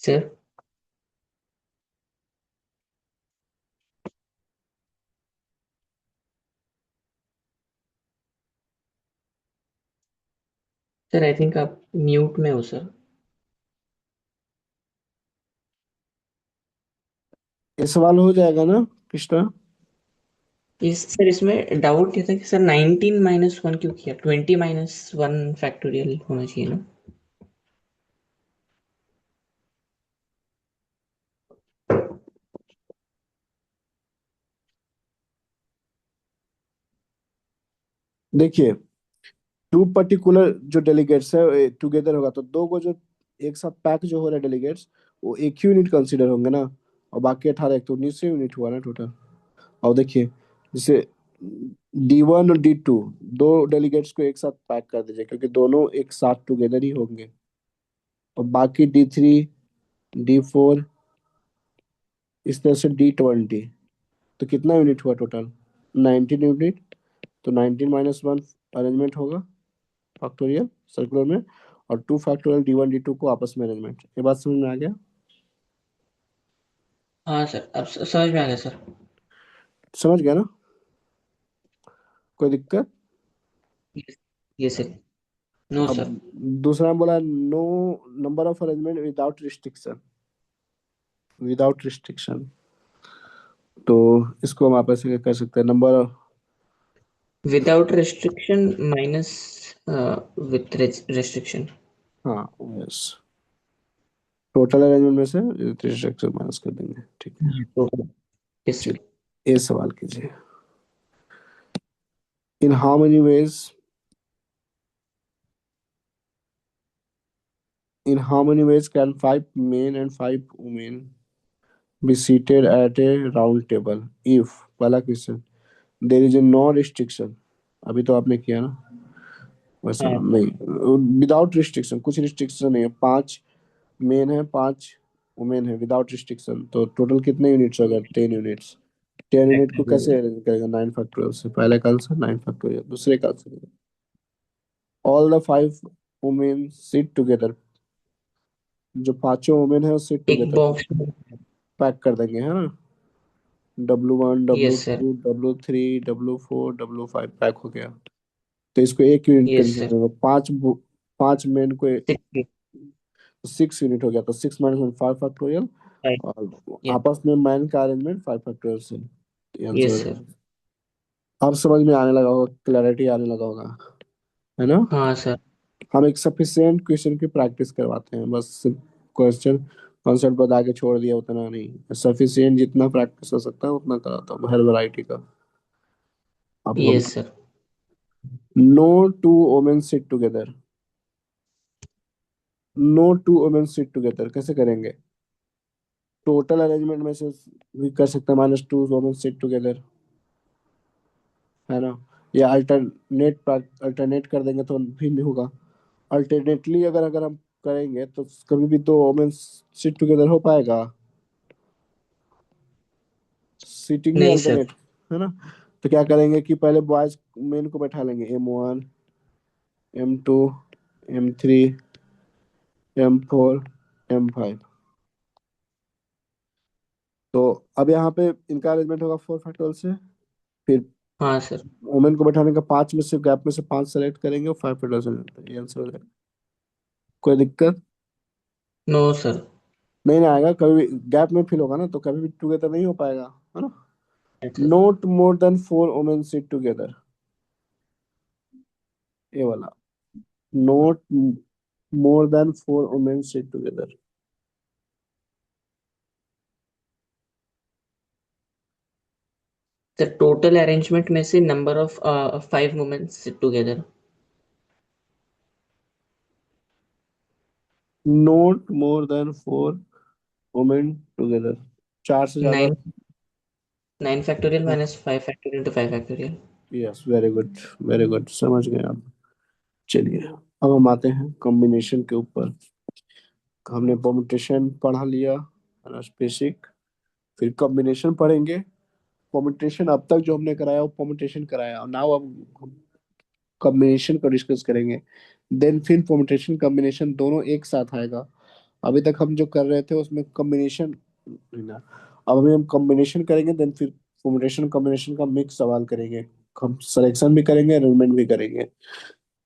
Sir sir I think आप mute में हो sir. ये सवाल हो जाएगा ना कृष्णा? इस sir इसमें डाउट ये था कि सर 19 - 1 क्यों किया, 20 - 1 फैक्टोरियल होना चाहिए ना। देखिए, टू पर्टिकुलर जो डेलीगेट्स है टुगेदर होगा तो दो को जो एक साथ पैक जो हो रहे डेलीगेट्स वो एक ही यूनिट कंसीडर होंगे ना। और बाकी 18 एक तो 19 यूनिट हुआ ना टोटल। और देखिए, जैसे D1 और D2 दो डेलीगेट्स को एक साथ पैक कर दीजिए क्योंकि दोनों एक साथ टुगेदर ही होंगे। और बाकी D3 D4 इस तरह से D20 तो कितना यूनिट हुआ टोटल? 19 यूनिट। तो 19 - 1 अरेंजमेंट होगा फैक्टोरियल सर्कुलर में। और 2 फैक्टोरियल D1 D2 को आपस में अरेंजमेंट। ये बात समझ में आ गया? हाँ सर अब समझ में आ गया सर। समझ गया ना? कोई दिक्कत? ये सर। नो अब सर। दूसरा बोला no number of arrangement without restriction. Without restriction तो इसको हम आप ऐसे कर सकते हैं number. Without restriction minus with restriction. हाँ यस, टोटल अरेंजमेंट में से रिस्ट्रिक्शन माइनस कर देंगे। ठीक है, यस सर। चलिए ये सवाल कीजिए। इन how many veg in how many ways can 5 men and 5 women be seated at a round table if पहला question there is a no restriction. अभी तो आपने किया ना वैसा हाँ नहीं, विदाउट रिस्ट्रिक्शन कुछ रिस्ट्रिक्शन नहीं है। 5 मेन है 5 वुमेन है विदाउट रिस्ट्रिक्शन तो टोटल कितने यूनिट्स हो गए? 10 यूनिट्स। 10 यूनिट को कैसे अरेंज करेगा? 9 फैक्टोरियल से। पहले का आंसर 9 फैक्टोरियल। दूसरे का answer all the 5 women sit together. जो पांचों वुमेन है वो सिट एक टुगेदर बॉक्स। पैक कर देंगे है ना। W1 W yes sir. Two W3 W4 W5 pack हो गया। तो इसको एक यूनिट यस कंसीडर सर। करो। 5 मेन को 6 6 यूनिट हो गया तो 6 - 1 5 फैक्टोरियल। 5। और यस। आपस में मैन का अरेंजमेंट 5 फैक्टोरियल से। तो ये आंसर हो यस सर। जाएगा। अब समझ में आने लगा होगा, क्लैरिटी आने लगा होगा, है ना? हाँ सर। हम एक सफिशिएंट क्वेश्चन की प्रैक्टिस करवाते हैं बस। क्वेश्चन कॉन्सेप्ट बता के छोड़ दिया उतना नहीं, सफिशिएंट जितना प्रैक्टिस हो सकता है उतना कराता हूँ हर वैरायटी का। अब हम yes sir. No two women sit together. No two women sit together कैसे करेंगे? टोटल अरेंजमेंट में से भी कर सकते हैं -2 वुमेन सिट टुगेदर, है ना? या अल्टरनेट कर देंगे तो भी नहीं होगा। अल्टरनेटली अगर अगर हम करेंगे तो कभी भी 2 वुमेन सिट टुगेदर हो पाएगा? सीटिंग ही नहीं सर। अल्टरनेट, है ना? तो क्या करेंगे कि पहले बॉयज मेन को बैठा लेंगे M1 M2 M3 M4 M5। तो अब यहाँ पे इनका अरेंजमेंट होगा 4 फैक्टोरियल से। फिर हाँ सर। वुमेन को बैठाने का 5 में से गैप में से 5 सेलेक्ट करेंगे और 5 फैक्टोरियल से जाता है। ये आंसर हो जाएगा। कोई दिक्कत नो सर। नहीं ना आएगा। कभी भी गैप में फिल होगा ना तो कभी भी टुगेदर नहीं हो पाएगा, है ना? अच्छा sir. Note more than 4 women sit together. ये वाला note more than 4 women sit together. Sir total arrangement में से number of 5 women sit together. Note more than 4 women together. 4 से ज्यादा। 9। 9 factorial minus 5 factorial two 5 factorial. Yes very good, very good, समझ गए आप। चलिए अब हम आते हैं कॉम्बिनेशन के ऊपर। हमने परमुटेशन पढ़ा लिया, स्पेसिक। फिर कॉम्बिनेशन पढ़ेंगे। परमुटेशन अब तक जो हमने कराया वो परमुटेशन कराया, और नाउ अब कॉम्बिनेशन को डिस्कस करेंगे। देन फिर परमुटेशन कॉम्बिनेशन दोनों एक साथ आएगा। अभी तक हम जो कर रहे थे उसमें कॉम्बिनेशन ना, अब अभी हम कॉम्बिनेशन करेंगे, देन फिर परमुटेशन कॉम्बिनेशन का मिक्स सवाल करेंगे। हम सिलेक्शन भी करेंगे, अरेंजमेंट भी करेंगे।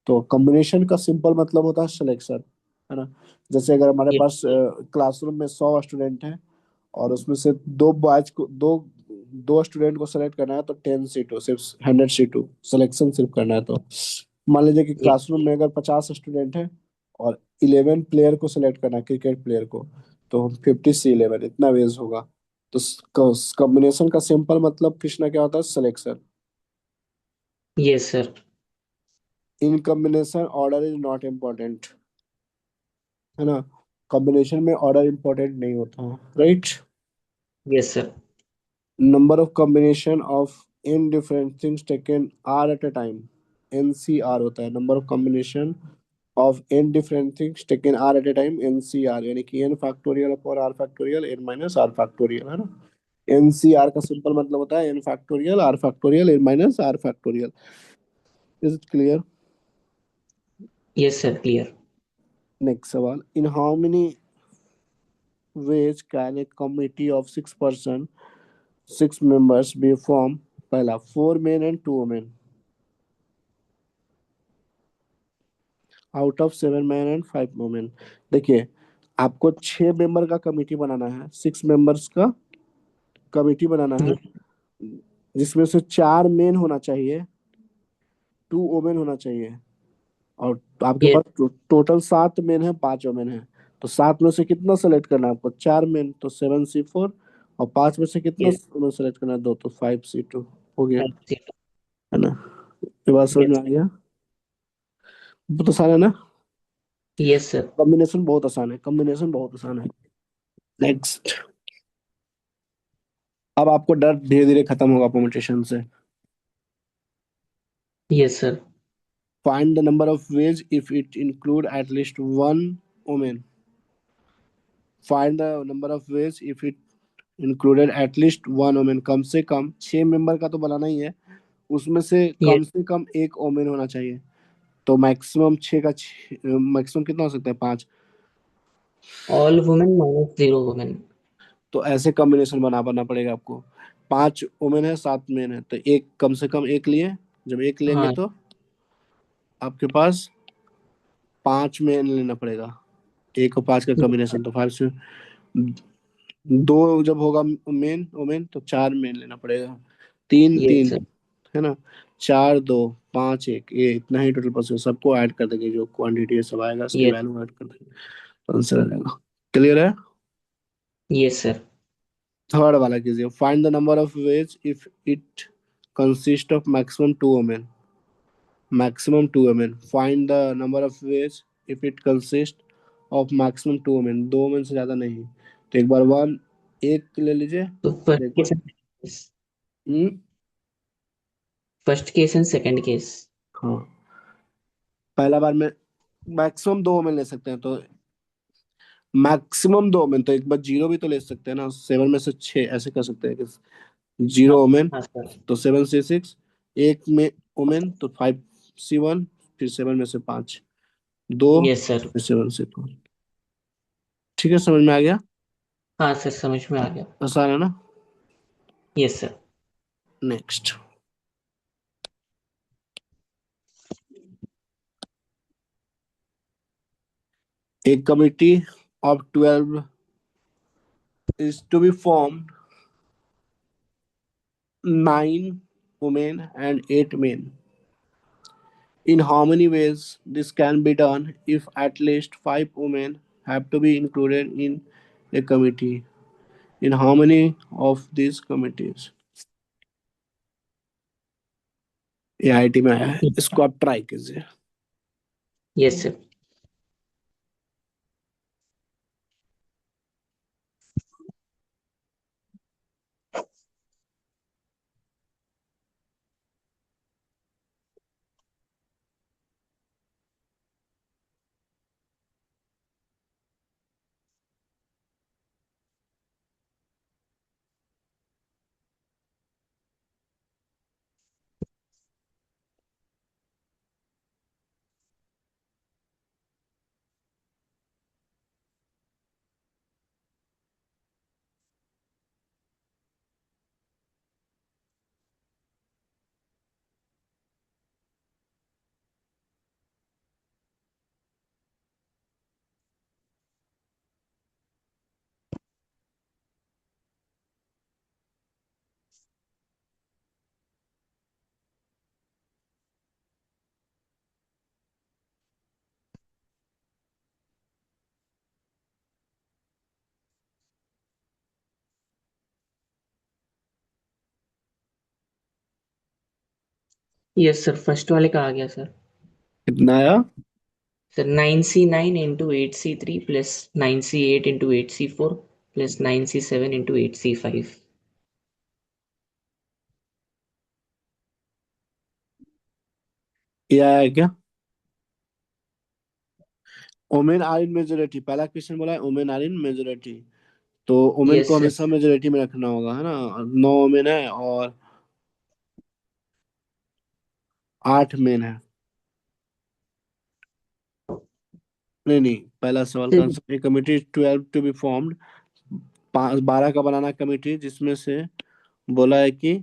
तो कॉम्बिनेशन का सिंपल मतलब होता है सिलेक्शन, है ना। जैसे अगर हमारे ये पास क्लासरूम में 100 स्टूडेंट हैं और उसमें से दो बॉयज को दो दो स्टूडेंट को सेलेक्ट करना है, तो 10 सीटों सिर्फ 100 सीटों सिलेक्शन सिर्फ करना है। तो मान लीजिए कि ये क्लासरूम में अगर 50 स्टूडेंट हैं और 11 प्लेयर को सिलेक्ट करना है, क्रिकेट प्लेयर को, तो 50 से 11 इतना वेज होगा। तो कॉम्बिनेशन का सिंपल मतलब कृष्णा क्या होता है, selection. Yes sir. In combination order is not important, है ना। कॉम्बिनेशन में ऑर्डर इम्पोर्टेंट नहीं होता, right. Yes sir. Number of combination of n different things taken r at a time, NCR होता है। Number of combination of n different things taken r at a time, NCR, यानी कि n factorial upon r factorial n minus r factorial, है ना। NCR का simple मतलब होता है n factorial r factorial n minus r factorial. Is it clear? Yes sir clear. Next सवाल, in how many ways can a committee of 6 person 6 members be formed? पहला, 4 men and 2 women out of 7 men and 5 women। देखिए, आपको 6 member का committee बनाना है, 6 members का committee बनाना है, जिसमें से 4 मेन होना चाहिए, 2 वुमेन होना चाहिए। और आपके ये पास टोटल 7 मेन है, 5 वुमेन है। तो 7 में से कितना सेलेक्ट करना है आपको, 4 मेन, तो 7C4। और 5 में से कितना ये वुमेन सेलेक्ट करना है, 2, तो 5C2 हो गया, है ना। ये बात समझ में आ गया? बहुत आसान है ना। Yes sir. कॉम्बिनेशन बहुत आसान है, कॉम्बिनेशन बहुत आसान है। नेक्स्ट, अब आपको डर धीरे धीरे खत्म होगा परमुटेशन से। Yes sir. Find the number of ways if it include at least one women. Find the number of ways if it included at least one women. कम से कम 6 मेंबर का तो बनाना ही है, उसमें ये से कम एक वुमेन होना चाहिए। तो मैक्सिमम 6 का मैक्सिमम कितना हो सकता है, 5। All women minus 0 women. तो ऐसे कॉम्बिनेशन बनाना पड़ेगा आपको। 5 वुमेन है, 7 मेन है, तो एक कम से कम एक लिए। जब एक लेंगे हाँ। तो आपके पास 5 मेन लेना पड़ेगा। एक और 5 का कॉम्बिनेशन, तो 5 से दो जब होगा मेन वुमेन, तो 4 मेन लेना पड़ेगा। तीन यस तीन, सर। है ना। 4 2 5 1, ये इतना ही टोटल परसेंट, सबको ऐड कर देंगे, जो क्वांटिटी है सब आएगा, इसकी यस। वैल्यू ऐड कर देंगे, आंसर आ जाएगा। क्लियर है? Yes sir. थर्ड वाला कीजिए, find the number of ways if it consist of maximum 2 women. Maximum 2 women, find the number of ways if it consist of maximum 2 women, 2 women से ज्यादा नहीं। तो एक बार वन, एक ले लीजिए, तो और एक बार hmm, first case and second case. हाँ, पहला बार में मैक्सिमम 2 वुमेन ले सकते हैं, तो मैक्सिमम 2 वुमेन, तो एक बार जीरो भी तो ले सकते हैं ना, 7 में से 6 ऐसे कर सकते हैं कि हाँ। 0 वुमेन। हाँ सर। तो 7 से 6, एक में वुमेन, तो 5C1, फिर 7 में से 5, दो, यस सर। फिर 7 से 2। ठीक है, समझ में आ गया? हाँ सर समझ में आ गया। आसान है ना। Yes sir. नेक्स्ट, एक committee of 12 is to be formed, 9 women and 8 men. In how many ways this can be done if at least 5 women have to be included in a committee? In how many of these committees? ये IT में आया है, इसको आप try कीजिए। Yes sir. Yes sir, first वाले का आ गया सर। कितना आया? Sir 9C9 into 8C3 plus 9C8 into 8C4 plus 9C7 into 8C5। ये आया क्या? ओमेन आर इन मेजोरिटी, पहला क्वेश्चन बोला है ओमेन आर इन मेजोरिटी, तो ओमेन यस को सर। हमेशा मेजोरिटी में रखना होगा, है ना। 9 ओमेन है और 8 मेन है। नहीं नहीं, पहला सवाल का sir answer, a committee 12 to be formed, 12 का बनाना कमिटी, जिसमें से बोला है कि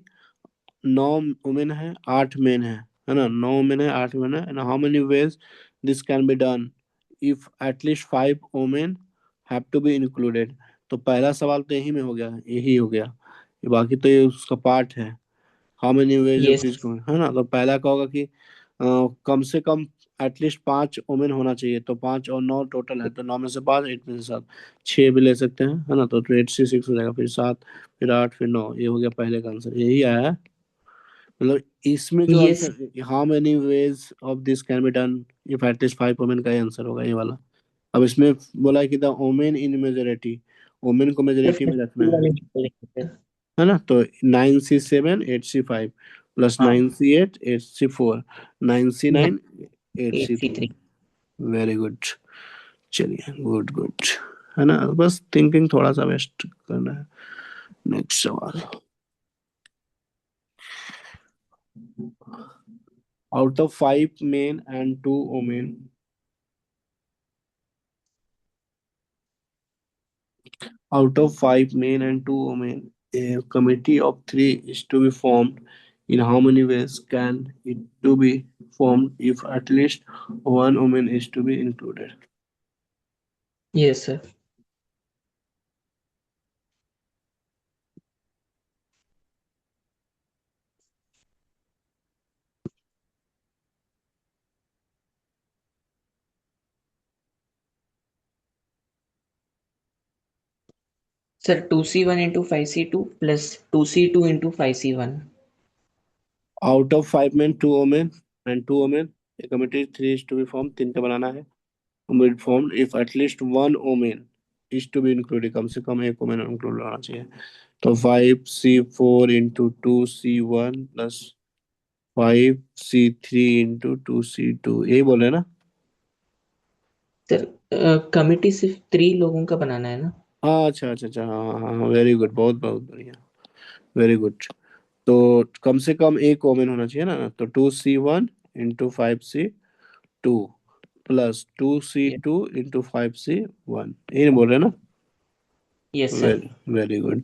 9 वुमेन है, 8 मेन है ना। 9 वुमेन है, 8 मेन है, and how many ways this can be done if at least 5 women have to be included. तो पहला सवाल तो यही में हो गया, यही हो गया, ये बाकी तो ये उसका पार्ट है। How many ways of yes this, है ना। तो पहला का होगा कि कम से कम एटलीस्ट 5 वुमेन होना चाहिए, तो 5 और 9 टोटल है, तो 9 में से 5, 8 में से 7, 6 भी ले सकते हैं, है ना। तो 8 से 6 हो जाएगा, फिर 7, फिर 8, फिर 9, ये हो गया पहले का आंसर, यही आया है। मतलब इसमें जो yes answer how many ways of this can be done if at least 5 women का ही आंसर होगा ये वाला। अब इसमें बोला है कि the women in majority, women को सर, मेजोरिटी में फर्स्ट रखना वाले निकालेंगे सर। है ना। तो 9C7 8C5 प्लस हाँ, 9C8 8C4 9C9 8C3। 8C3। Very good. चलिए, गुड गुड, है ना। बस थिंकिंग थोड़ा सा वेस्ट करना है। नेक्स्ट सवाल, out of 5 main and 2 women, out of 5 men and 2 women, a committee of 3 is to be formed. In how many ways can it to be formed if at least one woman is to be included? Yes sir. Sir 2C1 into 5C2 plus 2C2 into 5C1। Out of 5 men, 2 women and 2 women, a committee 3 is to be formed. 3 का बनाना है, will be formed if at least one woman is to be included. कम से कम एक woman include होना चाहिए। तो 5C4 into 2C1 plus 5C3 into 2C2, यही बोल रहे हैं ना। सर कमिटी सिर्फ 3 लोगों का बनाना है ना। हाँ अच्छा अच्छा अच्छा, हाँ हाँ हाँ, वेरी गुड, बहुत बहुत बढ़िया, वेरी गुड। तो कम से कम एक ओमेन होना चाहिए ना, तो 2C1 into 5C2 plus 2C2 into 5C1, यही बोल रहे हैं ना। Yes sir. Very very good.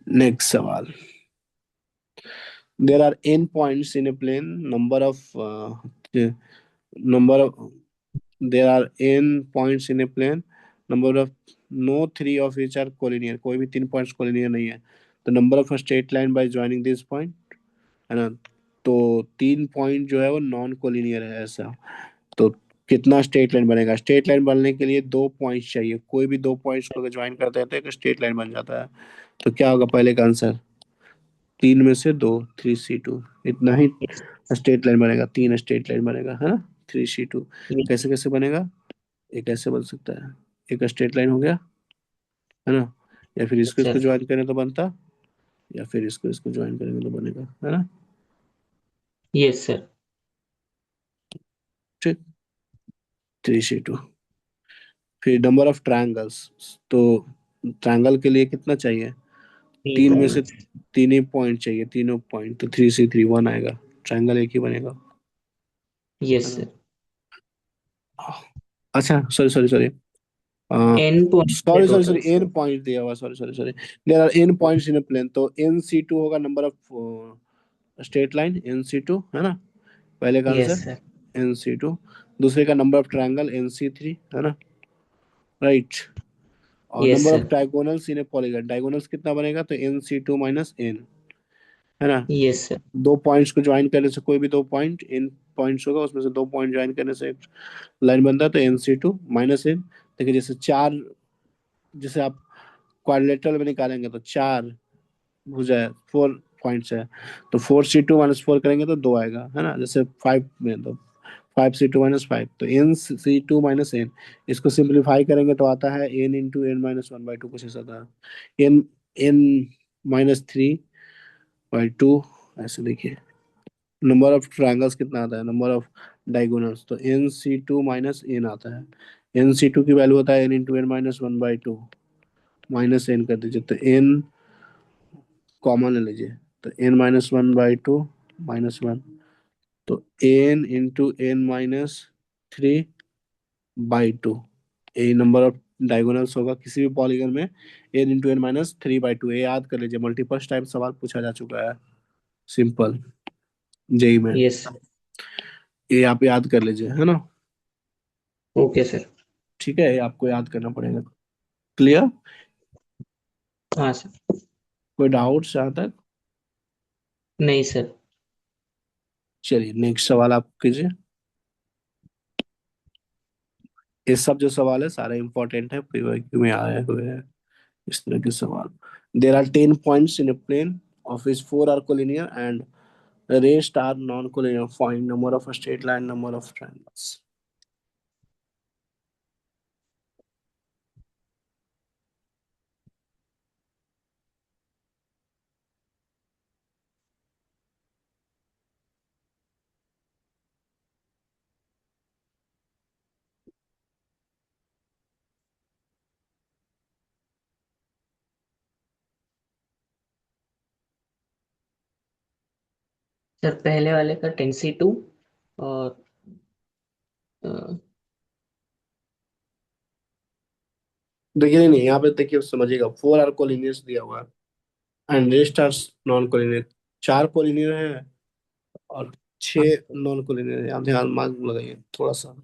Next सवाल, there are n points in a plane, number of number of there are n points in a plane, number of no three of which are collinear, कोई भी 3 points collinear नहीं है, तो number of straight line by joining this point, है ना। तो 3 point जो है वो नॉन कोलिनियर है ऐसा, तो कितना स्ट्रेट लाइन बनेगा? स्ट्रेट लाइन बनने के लिए 2 पॉइंट्स चाहिए, कोई भी 2 पॉइंट्स को अगर ज्वाइन करते हैं तो एक स्ट्रेट लाइन बन जाता है। तो क्या होगा पहले का आंसर? 3 में से 2, 3C2, इतना ही यस स्ट्रेट लाइन बनेगा, 3 स्ट्रेट लाइन बनेगा, है ना। 3C2 कैसे कैसे बनेगा? एक ऐसे बन सकता है, एक स्ट्रेट लाइन हो गया, है ना, या फिर इसको इसको सर। ज्वाइन करें तो बनता, या फिर इसको इसको ज्वाइन करेंगे तो बनेगा, है ना। Yes sir. ठीक, 3C2। फिर नंबर ऑफ ट्रायंगल्स, तो ट्रायंगल के लिए कितना चाहिए? 3 में से 3 ही पॉइंट चाहिए, तीनों पॉइंट, तो 3C3 1 आएगा, ट्रायंगल एक ही बनेगा, है यस ना। सर। अच्छा sorry sorry sorry, N point है sorry sorry total. Sorry, N point दिया हुआ, sorry sorry sorry, there are N points in a plane, तो NC2 होगा number of straight line, NC2, है ना, पहले का यस आंसर सर। NC2। दूसरे का नंबर ऑफ ट्रायंगल NC3, है ना, राइट। और yes number of sir. Diagonals in A polygon, diagonals कितना बनेगा? तो NC2 माइनस N, है ना। Yes sir. 2 पॉइंट्स को ज्वाइन करने से, कोई भी 2 पॉइंट इन पॉइंट्स होगा, उसमें से 2 पॉइंट ज्वाइन करने से एक लाइन बनता है, तो NC2 माइनस N। देखिए जैसे 4, जैसे आप क्वाड्रिलेटरल में निकालेंगे तो 4 भुजा है, 4 पॉइंट्स है, तो 4c2 - 4 करेंगे तो 2 आएगा, है ना। जैसे 5 में तो 5c2 - 5, तो n c2 - n, इसको सिंप्लीफाई करेंगे तो आता है n × n - 1/2, कुछ ऐसा था। n - 3/2, ऐसे देखिए। नंबर ऑफ ट्रायंगल्स कितना आता है, नंबर ऑफ डायगोनल्स, तो nc2 - n आता है। nc2 की वैल्यू होता है n × n - 1/2, माइनस n कर दीजिए, तो n कॉमन ले लीजिए, तो n - 1/2 -1, तो n × n - 3/2, ये नंबर ऑफ डायगोनल्स होगा किसी भी पॉलीगन में। n × n - 3/2, ये याद कर लीजिए, मल्टीपल टाइम सवाल पूछा जा चुका है, सिंपल, जेई में। यस। ये आप याद कर लीजिए, है ना। Okay sir. ठीक है, ये आपको याद करना पड़ेगा। क्लियर। हाँ सर। कोई डाउट्स यहाँ तक। नहीं सर। चलिए नेक्स्ट सवाल आप कीजिए। ये सब जो सवाल है सारे इंपॉर्टेंट है, PYQ में आए हुए हैं इस तरह के सवाल। There are 10 points in a plane of which 4 are collinear and the rest are non-collinear. Find number of straight line, number of triangles. Sir पहले वाले का 10c2 और अ, देखिए नहीं नहीं, यहाँ पे देखिए समझिएगा, 4 आर कोलिनियर्स दिया हुआ है and rest are non collinear. 4 collinear है और 6 नॉन कोलिनियर है, आप ध्यान मार्क लगाइए थोड़ा सा।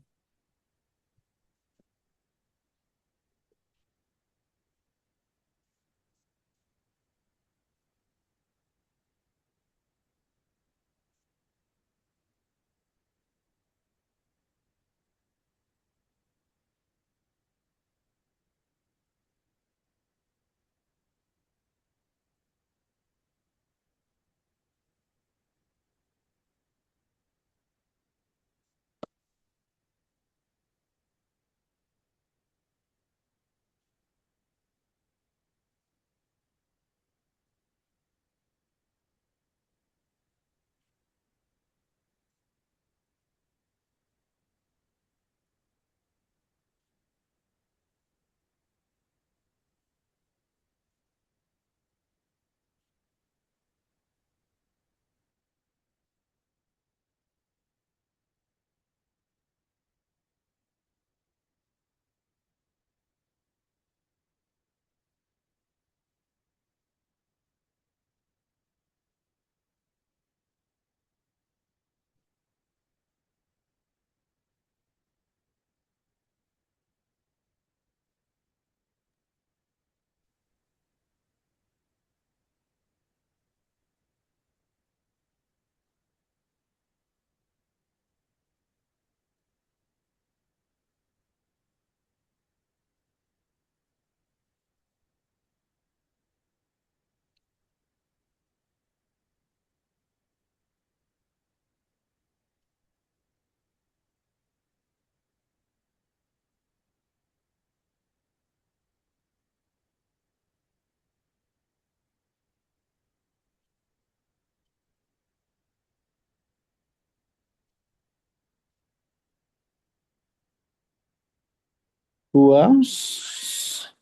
हुआ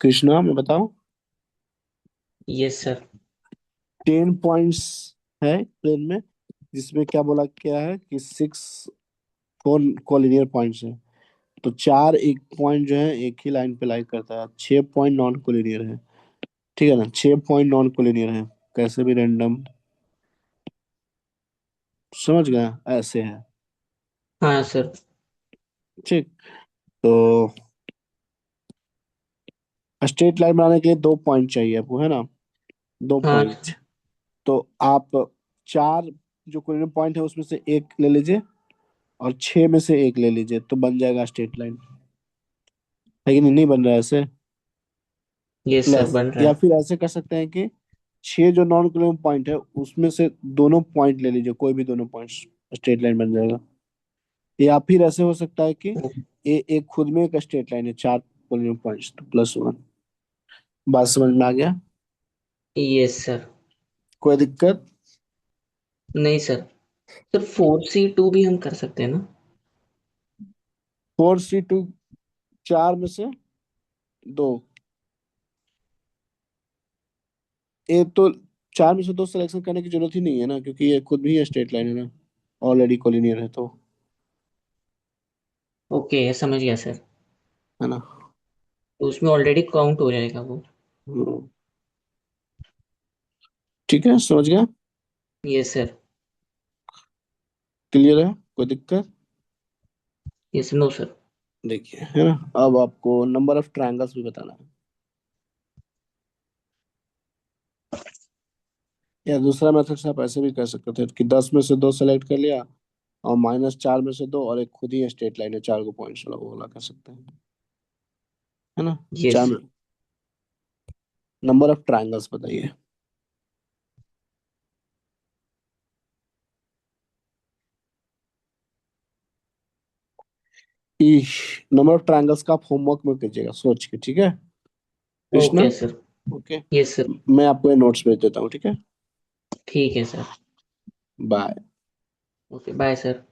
कृष्णा में बताओ। Yes sir. 10 पॉइंट्स है प्लेन में, जिसमें क्या बोला क्या है कि 4 कोलिनियर पॉइंट्स है, तो 4 एक पॉइंट जो है एक ही लाइन पे लाई करता है, 6 पॉइंट नॉन कोलिनियर है। ठीक है ना, 6 पॉइंट नॉन कोलिनियर है, कैसे भी रैंडम, समझ गया, ऐसे है। हाँ सर। ठीक, तो स्ट्रेट लाइन बनाने के लिए 2 पॉइंट चाहिए आपको, है ना, दो हाँ पॉइंट। सर। तो आप 4 जो कोलिनियर पॉइंट है उसमें से एक ले लीजिए और 6 में से एक ले लीजिए, तो बन जाएगा स्ट्रेट लाइन। है कि नहीं, नहीं बन रहा है ऐसे। यस सर प्लस बन रहा या है। फिर ऐसे कर सकते हैं कि 6 जो नॉन कोलिनियर पॉइंट है उसमें से दोनों पॉइंट ले लीजिए, कोई भी दोनों पॉइंट, स्ट्रेट लाइन बन जाएगा। या फिर ऐसे हो सकता है कि एक खुद में एक स्ट्रेट लाइन है, 4 कोलिनियर पॉइंट्स, तो +1। बात समझ में आ गया? Yes sir. कोई दिक्कत? नहीं सर। सर 4C2 भी हम कर सकते हैं ना? 4C2, 4 में से 2, ये तो 4 में से 2 सिलेक्शन करने की जरूरत ही नहीं है ना, क्योंकि ये खुद भी स्ट्रेट लाइन है ना, ऑलरेडी कोलिनियर है तो, ओके समझ गया सर। है ना। तो उसमें ऑलरेडी काउंट हो जाएगा वो। हम्म, ठीक है, समझ गया? Yes sir. क्लियर है? कोई दिक्कत? Yes no sir. देखिए, है ना, अब आपको नंबर ऑफ ट्रायंगल्स भी बताना है। या दूसरा मेथड से आप ऐसे भी कर सकते थे कि 10 में से 2 सेलेक्ट कर लिया, और -4 में से 2, और एक खुद ही स्ट्रेट लाइन है 4 को पॉइंट्स वाला, वो वाला कर सकते हैं, है ना। यस चार में नंबर ऑफ ट्रायंगल्स बताइए। नंबर ऑफ ट्रायंगल्स का आप होमवर्क में कीजिएगा सोच के, ठीक है Krishna? Okay sir. Okay, yes sir. मैं आपको ये नोट्स भेज देता हूँ, ठीक है। ठीक है sir. Bye. Okay bye sir.